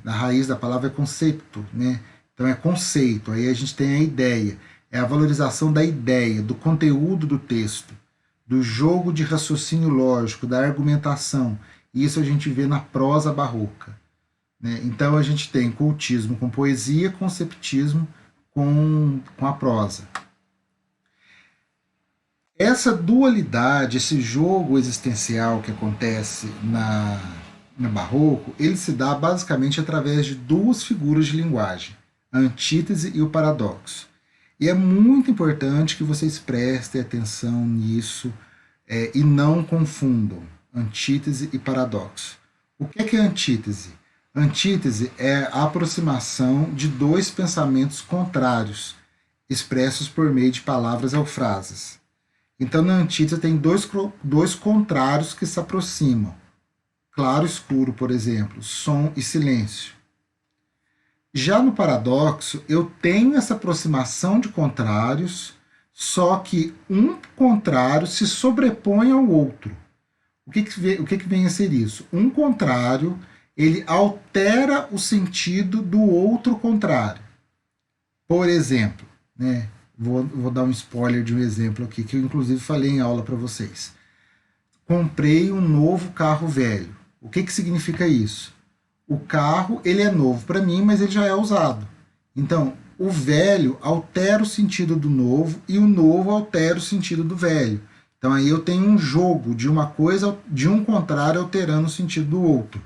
Speaker 1: na raiz da palavra é concepto, né? Então é conceito, aí a gente tem a ideia. É a valorização da ideia, do conteúdo do texto, do jogo de raciocínio lógico, da argumentação. Isso a gente vê na prosa barroca. Né? Então a gente tem cultismo com poesia, conceptismo com a prosa. Essa dualidade, esse jogo existencial que acontece no barroco, ele se dá basicamente através de duas figuras de linguagem, a antítese e o paradoxo. E é muito importante que vocês prestem atenção nisso e não confundam antítese e paradoxo. O que é antítese? Antítese é a aproximação de dois pensamentos contrários, expressos por meio de palavras ou frases. Então, na antítese tem dois contrários que se aproximam. Claro e escuro, por exemplo, som e silêncio. Já no paradoxo, eu tenho essa aproximação de contrários, só que um contrário se sobrepõe ao outro. O que vem a ser isso? Um contrário, ele altera o sentido do outro contrário. Por exemplo, né? Vou dar um spoiler de um exemplo aqui, que eu inclusive falei em aula para vocês. Comprei um novo carro velho. O que significa isso? O carro, ele é novo para mim, mas ele já é usado. Então, o velho altera o sentido do novo e o novo altera o sentido do velho. Então, aí eu tenho um jogo de uma coisa, de um contrário alterando o sentido do outro.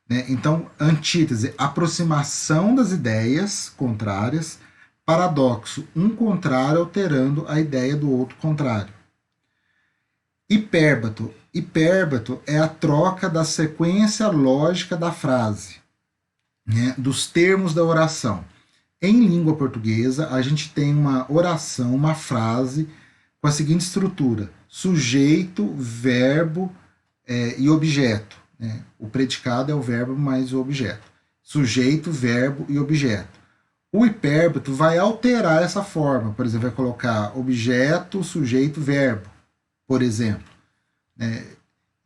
Speaker 1: Né? Então, antítese, aproximação das ideias contrárias. Paradoxo, um contrário alterando a ideia do outro contrário. Hipérbato. Hipérbato é a troca da sequência lógica da frase, né, dos termos da oração. Em língua portuguesa, a gente tem uma oração, uma frase com a seguinte estrutura: sujeito, verbo e objeto. Né? O predicado é o verbo mais o objeto. Sujeito, verbo e objeto. O hipérbato vai alterar essa forma, por exemplo, vai colocar objeto, sujeito, verbo, por exemplo.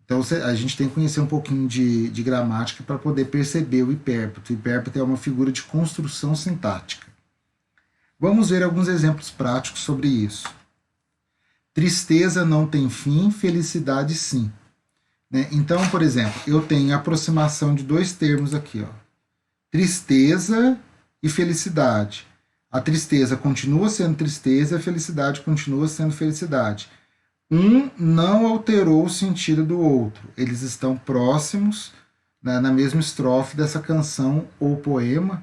Speaker 1: Então a gente tem que conhecer um pouquinho de gramática para poder perceber o hipérbato. O hipérbato é uma figura de construção sintática. Vamos ver alguns exemplos práticos sobre isso. Tristeza não tem fim, felicidade sim. Então, por exemplo, eu tenho a aproximação de dois termos aqui. Ó. Tristeza e felicidade. A tristeza continua sendo tristeza, a felicidade continua sendo felicidade. Um não alterou o sentido do outro. Eles estão próximos, né, na mesma estrofe dessa canção ou poema.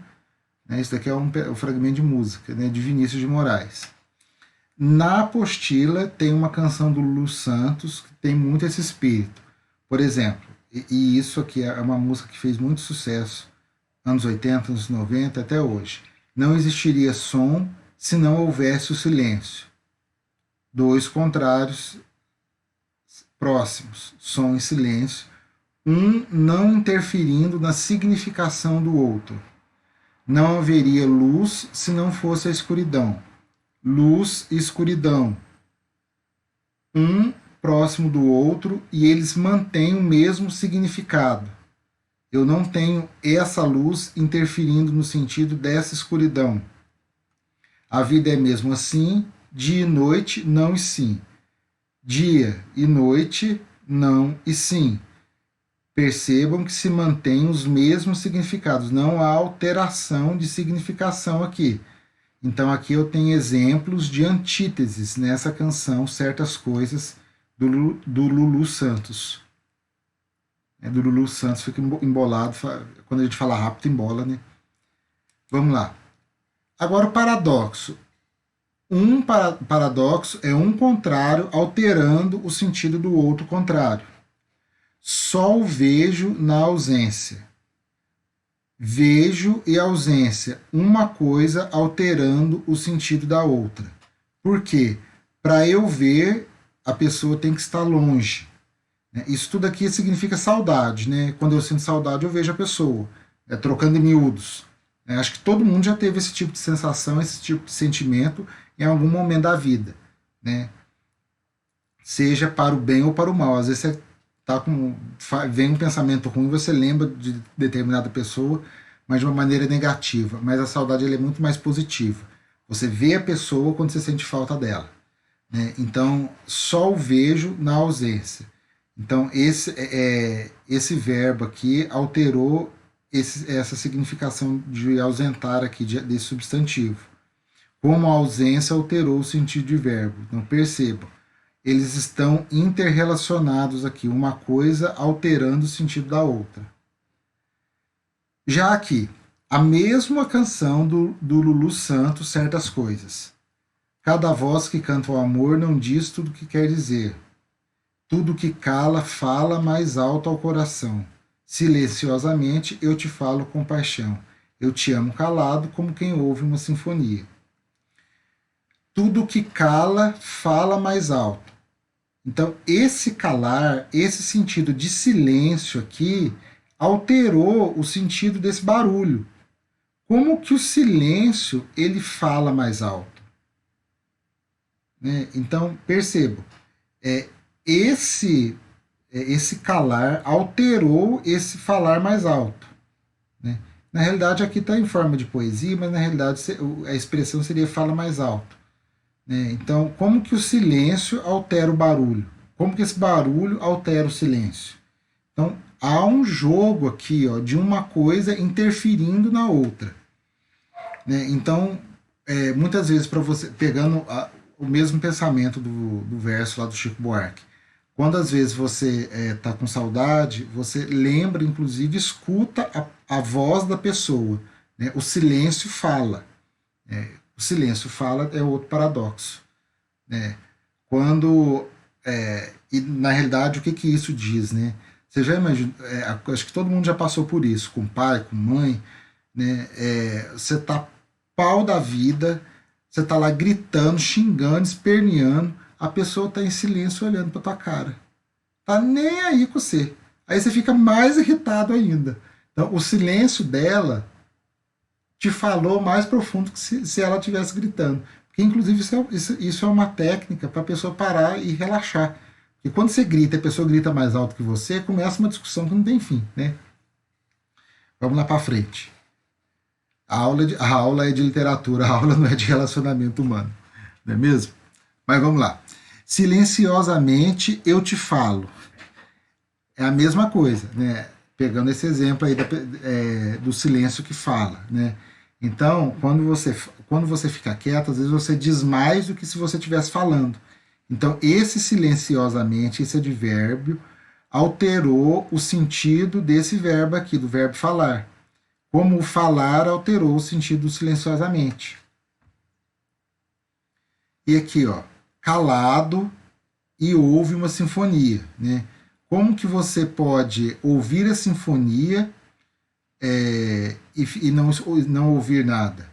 Speaker 1: Né, isso daqui é um fragmento de música, né, de Vinícius de Moraes. Na apostila tem uma canção do Lulu Santos que tem muito esse espírito. Por exemplo, e isso aqui é uma música que fez muito sucesso anos 80, anos 90, até hoje. Não existiria som se não houvesse o silêncio. Dois contrários próximos, som e silêncio, um não interferindo na significação do outro. Não haveria luz se não fosse a escuridão. Luz e escuridão. Um próximo do outro e eles mantêm o mesmo significado. Eu não tenho essa luz interferindo no sentido dessa escuridão. A vida é mesmo assim, dia e noite, não e sim. Dia e noite, não e sim. Percebam que se mantêm os mesmos significados, não há alteração de significação aqui. Então aqui eu tenho exemplos de antíteses nessa canção, certas coisas do Lulu Santos. Do Lulu Santos fica embolado, quando a gente fala rápido embola, né? Vamos lá. Agora o paradoxo. Um paradoxo é um contrário alterando o sentido do outro contrário. Só o vejo na ausência. Vejo e ausência, uma coisa alterando o sentido da outra. Por quê? Para eu ver, a pessoa tem que estar longe. Isso tudo aqui significa saudade, né? Quando eu sinto saudade, eu vejo a pessoa, trocando em miúdos. Acho que todo mundo já teve esse tipo de sensação, esse tipo de sentimento em algum momento da vida, né? Seja para o bem ou para o mal. Às vezes você tá vem um pensamento ruim, você lembra de determinada pessoa, mas de uma maneira negativa. Mas a saudade ela é muito mais positiva. Você vê a pessoa quando você sente falta dela, né? Então, só o vejo na ausência. Então, esse verbo aqui alterou essa significação de ausentar aqui desse substantivo. Como a ausência alterou o sentido de verbo. Então, percebam, eles estão interrelacionados aqui, uma coisa alterando o sentido da outra. Já aqui, a mesma canção do Lulu Santos, Certas Coisas. Cada voz que canta o amor não diz tudo o que quer dizer. Tudo que cala, fala mais alto ao coração. Silenciosamente eu te falo com paixão. Eu te amo calado como quem ouve uma sinfonia. Tudo que cala, fala mais alto. Então, esse calar, esse sentido de silêncio aqui, alterou o sentido desse barulho. Como que o silêncio, ele fala mais alto? Né? Então, percebam, esse calar alterou esse falar mais alto. Né? Na realidade, aqui está em forma de poesia, mas na realidade a expressão seria fala mais alto. Né? Então, como que o silêncio altera o barulho? Como que esse barulho altera o silêncio? Então, há um jogo aqui, ó, de uma coisa interferindo na outra. Né? Então, muitas vezes, para você, pegando o mesmo pensamento do verso lá do Chico Buarque, quando às vezes você está com saudade, você lembra, inclusive, escuta a voz da pessoa. Né? O silêncio fala. O silêncio fala é outro paradoxo. Né? Quando, e na realidade, o que isso diz? Né? Você já imagina, acho que todo mundo já passou por isso, com pai, com mãe. Né? Você está pau da vida, você está lá gritando, xingando, esperneando, a pessoa está em silêncio olhando para tua cara. Tá nem aí com você. Aí você fica mais irritado ainda. Então, o silêncio dela te falou mais profundo que se ela estivesse gritando. Porque, inclusive, isso é uma técnica para a pessoa parar e relaxar. Porque quando você grita e a pessoa grita mais alto que você, começa uma discussão que não tem fim. Né? Vamos lá para frente. A aula é de literatura, a aula não é de relacionamento humano. Não é mesmo? Mas vamos lá. Silenciosamente eu te falo. É a mesma coisa, né? Pegando esse exemplo aí do silêncio que fala, né? Então, quando você fica quieto, às vezes você diz mais do que se você estivesse falando. Então, esse silenciosamente, esse advérbio, alterou o sentido desse verbo aqui, do verbo falar. Como o falar alterou o sentido silenciosamente. E aqui, ó, calado e ouve uma sinfonia, né? Como que você pode ouvir a sinfonia e não ouvir nada?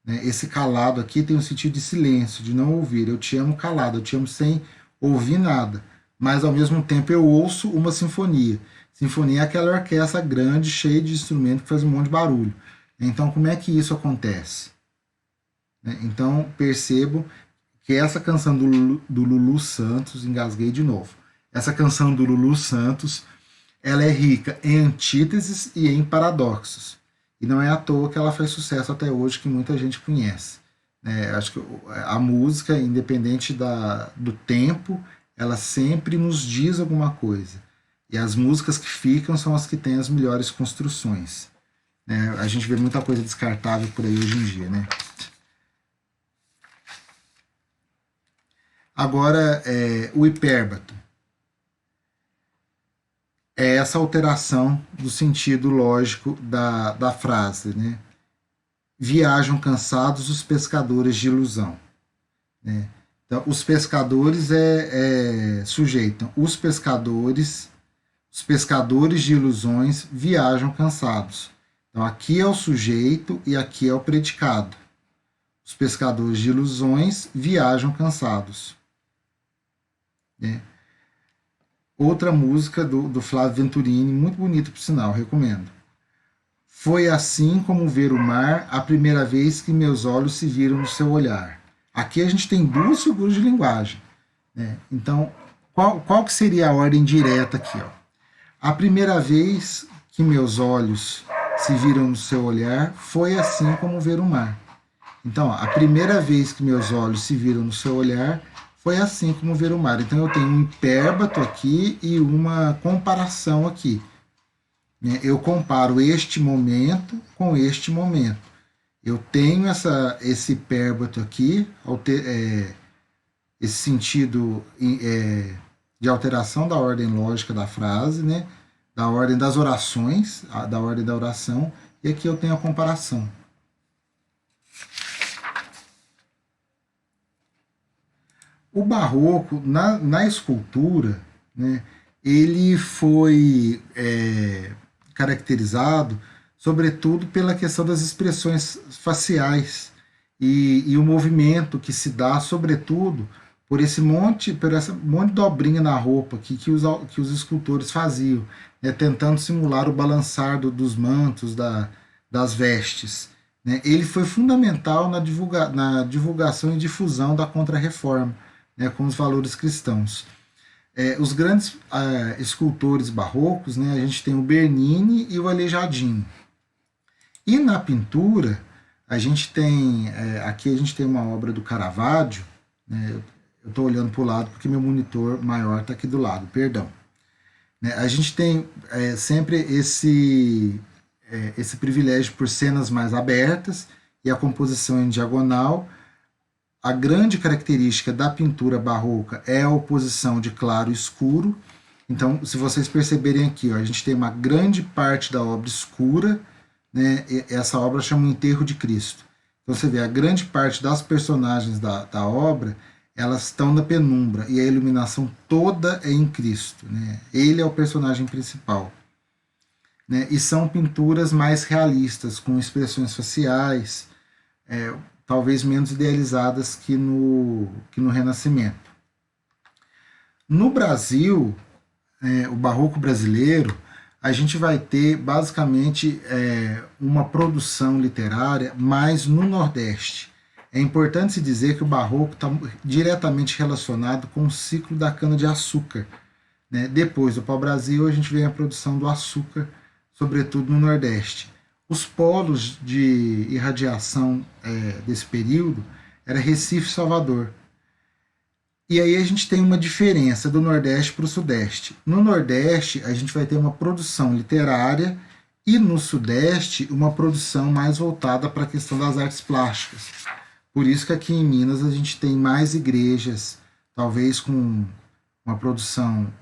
Speaker 1: Né? Esse calado aqui tem um sentido de silêncio, de não ouvir. Eu te amo calado, eu te amo sem ouvir nada. Mas ao mesmo tempo eu ouço uma sinfonia. Sinfonia é aquela orquestra grande, cheia de instrumentos que faz um monte de barulho. Então, como é que isso acontece? Então, percebo que essa canção do Lulu Santos, engasguei de novo, essa canção do Lulu Santos, ela é rica em antíteses e em paradoxos. E não é à toa que ela faz sucesso até hoje, que muita gente conhece. Acho que a música, independente do tempo, ela sempre nos diz alguma coisa. E as músicas que ficam são as que têm as melhores construções. A gente vê muita coisa descartável por aí hoje em dia, né? Agora, o hipérbato. É essa alteração do sentido lógico da frase. Né? Viajam cansados os pescadores de ilusão. Né? Então, os pescadores sujeitam. Os pescadores de ilusões viajam cansados. Então, aqui é o sujeito e aqui é o predicado. Os pescadores de ilusões viajam cansados. Né? Outra música do Flávio Venturini, muito bonita por sinal, recomendo. Foi assim como ver o mar a primeira vez que meus olhos se viram no seu olhar. Aqui a gente tem duas figuras de linguagem. Né? Então, qual que seria a ordem direta aqui? Ó? A primeira vez que meus olhos se viram no seu olhar foi assim como ver o mar. Então, ó, a primeira vez que meus olhos se viram no seu olhar foi assim como ver o mar. Então, eu tenho um hipérbato aqui e uma comparação aqui. Eu comparo este momento com este momento. Eu tenho esse hipérbato aqui, esse sentido de alteração da ordem lógica da frase, né? Da ordem das orações, da ordem da oração, e aqui eu tenho a comparação. O barroco, na escultura, né, ele foi caracterizado, sobretudo, pela questão das expressões faciais e o movimento que se dá, sobretudo, por essa monte de dobrinha na roupa que os escultores faziam, né, tentando simular o balançar dos mantos, das vestes. Né. Ele foi fundamental na divulgação e difusão da Contra-Reforma, né, com os valores cristãos. Os grandes escultores barrocos, né, a gente tem o Bernini e o Aleijadinho. E na pintura, a gente tem, aqui a gente tem uma obra do Caravaggio, né, eu estou olhando para o lado porque meu monitor maior está aqui do lado, perdão. Né, a gente tem sempre esse privilégio por cenas mais abertas e a composição em diagonal. A grande característica da pintura barroca é a oposição de claro e escuro. Então, se vocês perceberem aqui, ó, a gente tem uma grande parte da obra escura, né? Essa obra chama o Enterro de Cristo. Então, você vê, a grande parte das personagens da obra, elas estão na penumbra, e a iluminação toda é em Cristo. Né? Ele é o personagem principal. Né? E são pinturas mais realistas, com expressões faciais, talvez menos idealizadas que no Renascimento. No Brasil, o barroco brasileiro, a gente vai ter basicamente uma produção literária mais no Nordeste. É importante se dizer que o barroco está diretamente relacionado com o ciclo da cana-de-açúcar. Né? Depois do pau-brasil, a gente vê a produção do açúcar, sobretudo no Nordeste. Os polos de irradiação desse período era Recife e Salvador. E aí a gente tem uma diferença do Nordeste para o Sudeste. No Nordeste, a gente vai ter uma produção literária e no Sudeste, uma produção mais voltada para a questão das artes plásticas. Por isso que aqui em Minas a gente tem mais igrejas, talvez com uma produção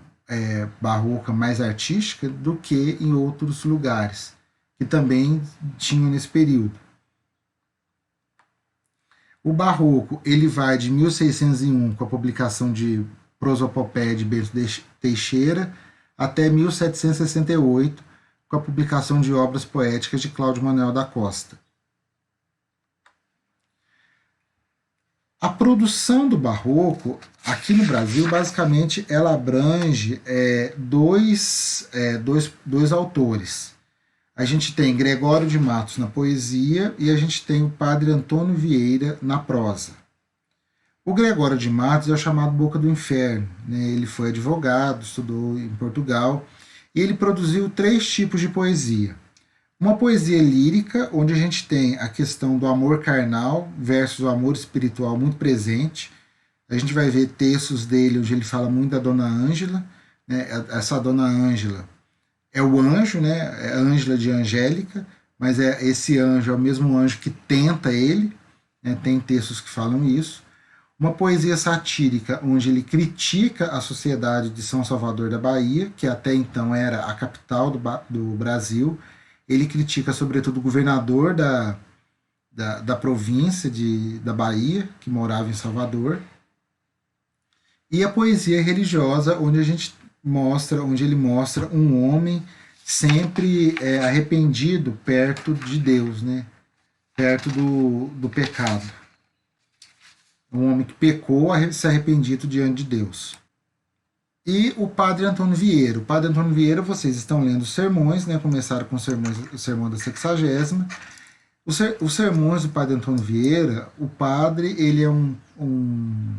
Speaker 1: barroca mais artística do que em outros lugares, que também tinham nesse período. O barroco ele vai de 1601, com a publicação de Prosopopeia de Bento Teixeira, até 1768, com a publicação de obras poéticas de Cláudio Manuel da Costa. A produção do barroco, aqui no Brasil, basicamente, ela abrange dois autores. A gente tem Gregório de Matos na poesia e a gente tem o padre Antônio Vieira na prosa. O Gregório de Matos é o chamado Boca do Inferno. Né? Ele foi advogado, estudou em Portugal e ele produziu 3 tipos de poesia. Uma poesia lírica, onde a gente tem a questão do amor carnal versus o amor espiritual muito presente. A gente vai ver textos dele onde ele fala muito da Dona Ângela. Né? Essa Dona Ângela é o anjo, né? É a Ângela de Angélica, mas esse anjo é o mesmo anjo que tenta ele. Né? Tem textos que falam isso. Uma poesia satírica, onde ele critica a sociedade de São Salvador da Bahia, que até então era a capital do Brasil. Ele critica, sobretudo, o governador da província da Bahia, que morava em Salvador. E a poesia religiosa, onde ele mostra um homem sempre arrependido perto de Deus, né? Perto do pecado. um homem que pecou, se arrependido diante de Deus. E o Padre Antônio Vieira. O Padre Antônio Vieira, vocês estão lendo os sermões, né? Começaram com o sermão da 60ª. Os sermões do Padre Antônio Vieira, o padre, ele é um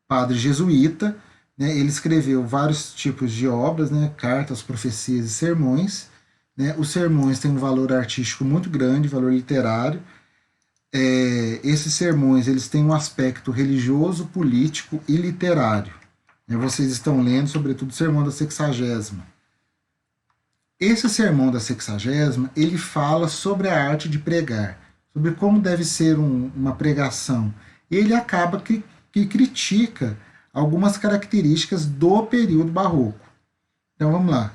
Speaker 1: padre jesuíta, né? Ele escreveu vários tipos de obras, né? Cartas, profecias e sermões. Né? Os sermões têm um valor artístico muito grande, valor literário. Esses sermões eles têm um aspecto religioso, político e literário. Vocês estão lendo, sobretudo, o sermão da 60ª. Esse sermão da 60ª, ele fala sobre a arte de pregar, sobre como deve ser uma pregação. Ele acaba que critica algumas características do período barroco. Então vamos lá.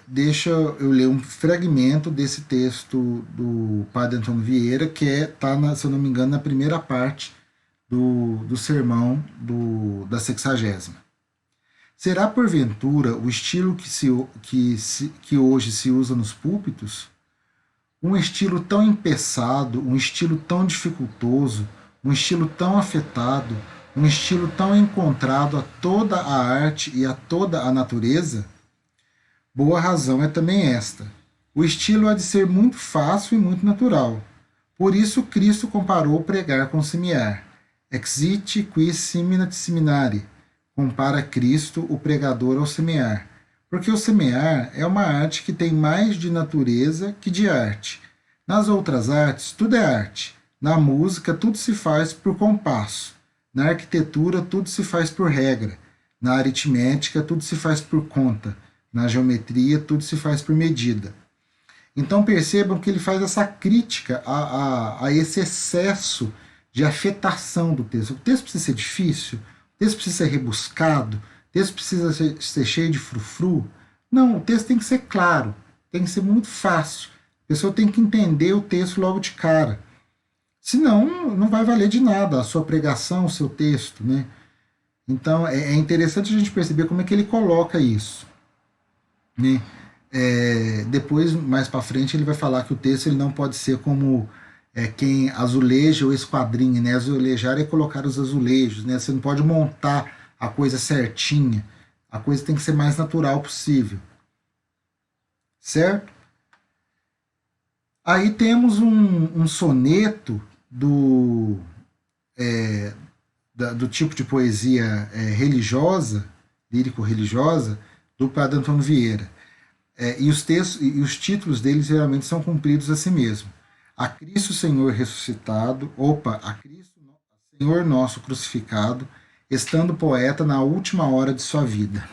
Speaker 1: Deixa eu ler um fragmento desse texto do Padre Antônio Vieira, que está, se eu não me engano, na primeira parte do sermão da 60ª. Será, porventura, o estilo que hoje se usa nos púlpitos? Um estilo tão empeçado, um estilo tão dificultoso, um estilo tão afetado, um estilo tão encontrado a toda a arte e a toda a natureza? Boa razão é também esta. O estilo há de ser muito fácil e muito natural. Por isso Cristo comparou pregar com semear. Exit qui seminat seminare. Compara Cristo, o pregador, ao semear. Porque o semear é uma arte que tem mais de natureza que de arte. Nas outras artes, tudo é arte. Na música, tudo se faz por compasso. Na arquitetura, tudo se faz por regra. Na aritmética, tudo se faz por conta. Na geometria, tudo se faz por medida. Então percebam que ele faz essa crítica a esse excesso de afetação do texto. O texto precisa ser difícil, o texto precisa ser rebuscado, o texto precisa ser cheio de frufru. Não, o texto tem que ser claro, tem que ser muito fácil. A pessoa tem que entender o texto logo de cara. Senão, não vai valer de nada a sua pregação, o seu texto, né? Então, é interessante a gente perceber como é que ele coloca isso. Né? Depois, mais para frente, ele vai falar que o texto ele não pode ser como quem azuleja ou esquadrinha, né? Azulejar é colocar os azulejos, né? Você não pode montar a coisa certinha, a coisa tem que ser mais natural possível, certo? Aí temos um soneto do tipo de poesia religiosa, lírico-religiosa, do Padre Antônio Vieira. E os textos e os títulos deles geralmente são cumpridos a si mesmo. A Cristo Senhor ressuscitado, a Cristo Senhor nosso crucificado, estando poeta na última hora de sua vida.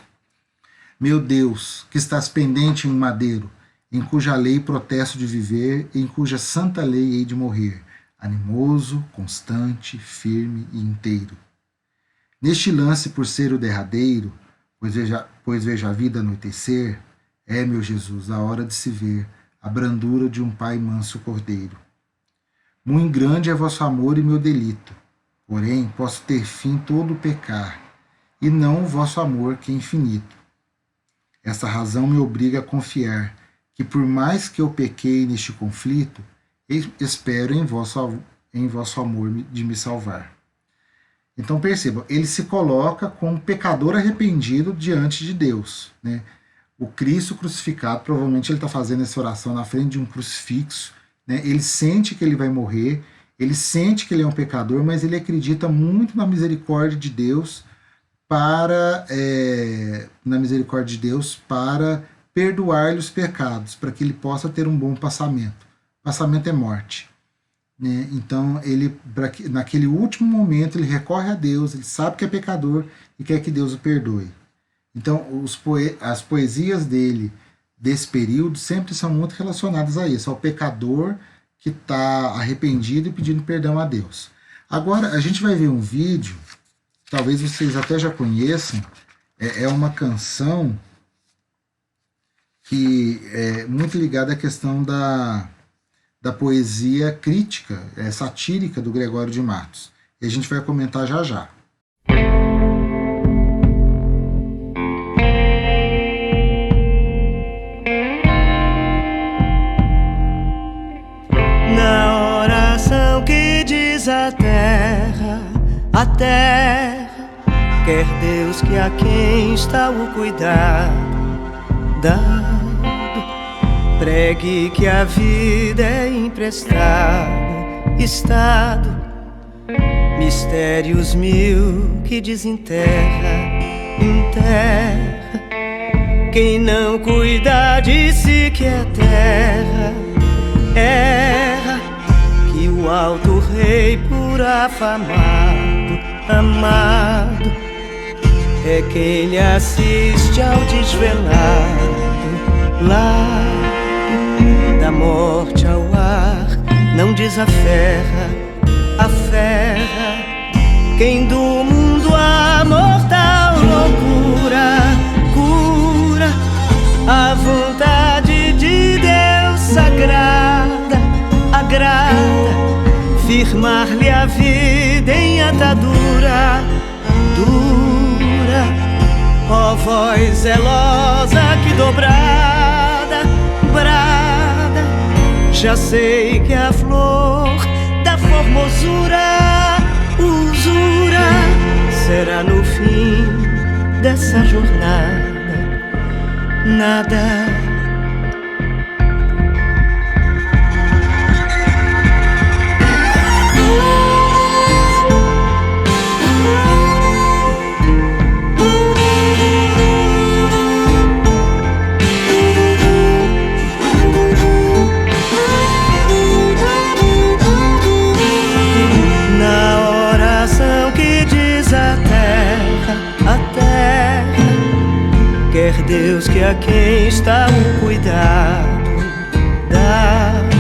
Speaker 1: Meu Deus, que estás pendente em um madeiro, em cuja lei protesto de viver, em cuja santa lei hei de morrer, animoso, constante, firme e inteiro. Neste lance, por ser o derradeiro, pois vejo a vida anoitecer, meu Jesus, a hora de se ver a brandura de um Pai manso cordeiro. Muito grande é vosso amor e meu delito, porém posso ter fim todo o pecar, e não o vosso amor que é infinito. Essa razão me obriga a confiar que por mais que eu pequei neste conflito, espero em vosso amor de me salvar. Então percebam, ele se coloca como pecador arrependido diante de Deus. Né? O Cristo crucificado, provavelmente ele está fazendo essa oração na frente de um crucifixo. Né? Ele sente que ele vai morrer, ele sente que ele é um pecador, mas ele acredita muito na misericórdia de Deus para perdoar-lhe os pecados, para que ele possa ter um bom passamento. Passamento é morte. Né? Então, naquele último momento, ele recorre a Deus, ele sabe que é pecador e quer que Deus o perdoe. Então, as poesias dele, desse período, sempre são muito relacionadas a isso, ao pecador que está arrependido e pedindo perdão a Deus. Agora, a gente vai ver um vídeo, talvez vocês até já conheçam, é uma canção que é muito ligada à questão da poesia crítica, satírica do Gregório de Matos. E a gente vai comentar já já.
Speaker 2: Na oração que diz a terra, Deus que a quem está o cuidado dado. Pregue que a vida é emprestada, estado, mistérios mil que desenterra, enterra. Quem não cuida de si que é terra, erra. Que o alto rei por afamado, amado, é quem lhe assiste ao desvelado lado. Da morte ao ar não desaferra, aferra. Quem do mundo a mortal loucura cura, a vontade de Deus sagrada agrada, firmar-lhe a vida em atadura dura. Ó voz zelosa que dobrada brada, já sei que a flor da formosura usura será no fim dessa jornada nada. Quer Deus que a quem está o cuidado dado.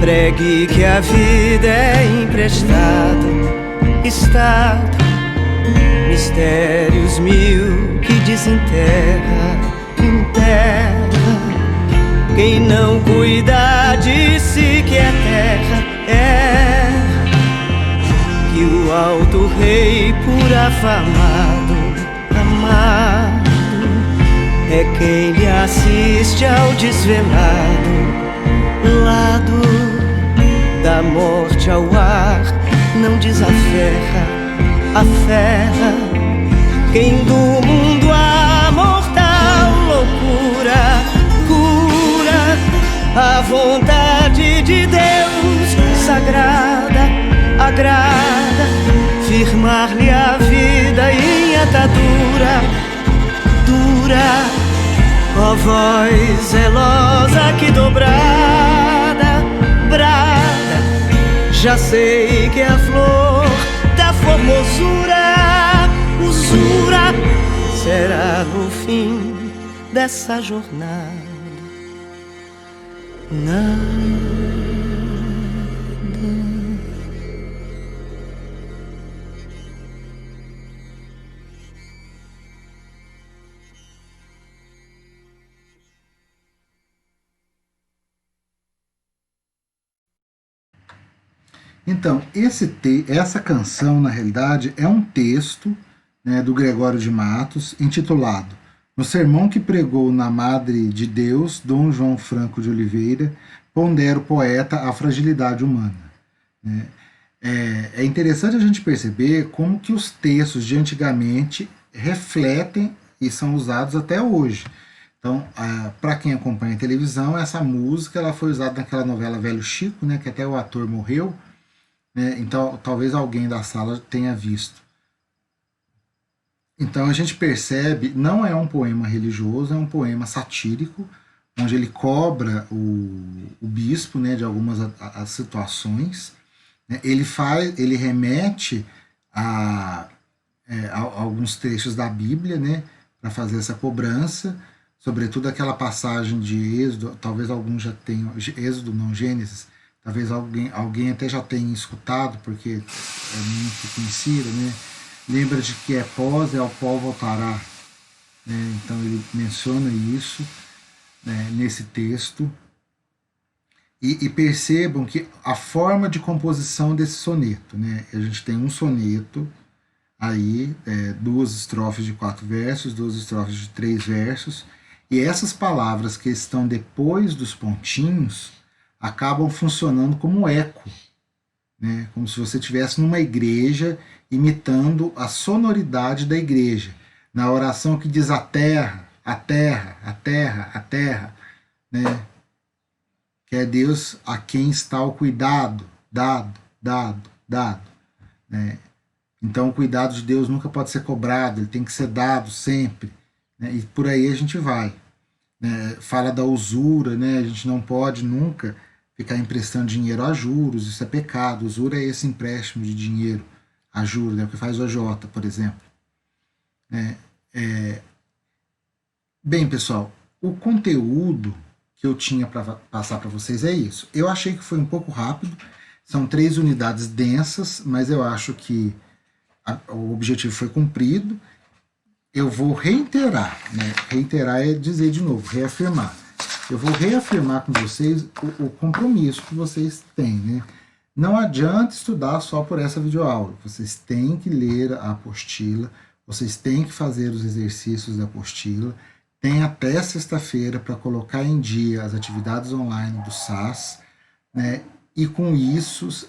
Speaker 2: Pregue que a vida é emprestada, estado, mistérios mil que desenterra, enterra. Quem não cuida de si que é terra, erra. Que o alto rei por afamado, amado, é quem lhe assiste ao desvelado lado. Da morte ao ar não desaferra, aferra. Quem do mundo a mortal loucura cura, a vontade de Deus sagrada agrada, firmar-lhe a vida em atadura dura. Ó voz zelosa que dobrada brada, já sei que a flor da formosura usura será no fim dessa jornada nada.
Speaker 1: Então, essa canção, na realidade, é um texto, né, do Gregório de Matos, intitulado No Sermão que Pregou na Madre de Deus, Dom João Franco de Oliveira, pondera o poeta a fragilidade humana. É interessante a gente perceber como que os textos de antigamente refletem e são usados até hoje. Então, para quem acompanha a televisão, essa música ela foi usada naquela novela Velho Chico, né, que até o ator morreu. Então, talvez alguém da sala tenha visto. Então, a gente percebe, não é um poema religioso, é um poema satírico, onde ele cobra o bispo, né, de algumas as situações. Ele remete a alguns trechos da Bíblia, né, para fazer essa cobrança, sobretudo aquela passagem de Êxodo, talvez alguns já tenham, Êxodo não, Gênesis, talvez alguém até já tenha escutado, porque é muito conhecido, né? Lembra de que é pós, ao pó voltará. Né? Então ele menciona isso, né, nesse texto. E percebam que a forma de composição desse soneto, né? A gente tem um soneto, aí 2 estrofes de 4 versos, 2 estrofes de 3 versos, e essas palavras que estão depois dos pontinhos acabam funcionando como eco, né? Como se você estivesse numa igreja imitando a sonoridade da igreja. Na oração que diz a terra, a terra, a terra, a terra, né? Que é Deus a quem está o cuidado, dado, dado, dado, né? Então o cuidado de Deus nunca pode ser cobrado, ele tem que ser dado sempre, né? E por aí a gente vai, né? Fala da usura, né? A gente não pode nunca ficar emprestando dinheiro a juros, isso é pecado. Usura é esse empréstimo de dinheiro a juros, né? O que faz o AJ, por exemplo. Bem, pessoal, o conteúdo que eu tinha para passar para vocês é isso. Eu achei que foi um pouco rápido, são 3 unidades densas, mas eu acho que o objetivo foi cumprido. Eu vou reiterar, né? Reiterar é dizer de novo, reafirmar. Eu vou reafirmar com vocês o compromisso que vocês têm, né? Não adianta estudar só por essa videoaula. Vocês têm que ler a apostila, vocês têm que fazer os exercícios da apostila. Tem até sexta-feira para colocar em dia as atividades online do SAS, né? E com isso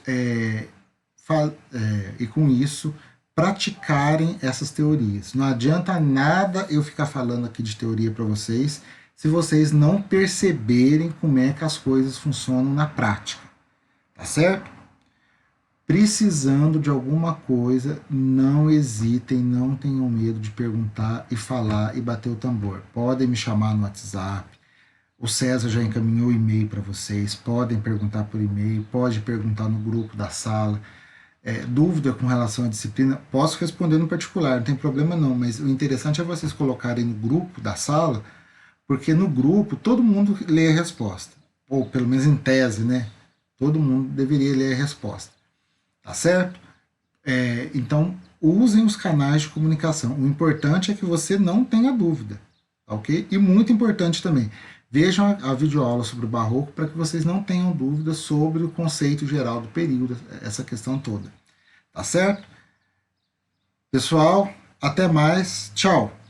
Speaker 1: praticarem essas teorias. Não adianta nada eu ficar falando aqui de teoria para vocês se vocês não perceberem como é que as coisas funcionam na prática, tá certo? Precisando de alguma coisa, não hesitem, não tenham medo de perguntar e falar e bater o tambor. Podem me chamar no WhatsApp, o César já encaminhou o e-mail para vocês, podem perguntar por e-mail, pode perguntar no grupo da sala. Dúvida com relação à disciplina, posso responder no particular, não tem problema não, mas o interessante é vocês colocarem no grupo da sala, porque no grupo todo mundo lê a resposta, ou pelo menos em tese, né? Todo mundo deveria ler a resposta, tá certo? Então, usem os canais de comunicação. O importante é que você não tenha dúvida, ok? E muito importante também, vejam a videoaula sobre o Barroco para que vocês não tenham dúvidas sobre o conceito geral do período, essa questão toda. Tá certo? Pessoal, até mais. Tchau!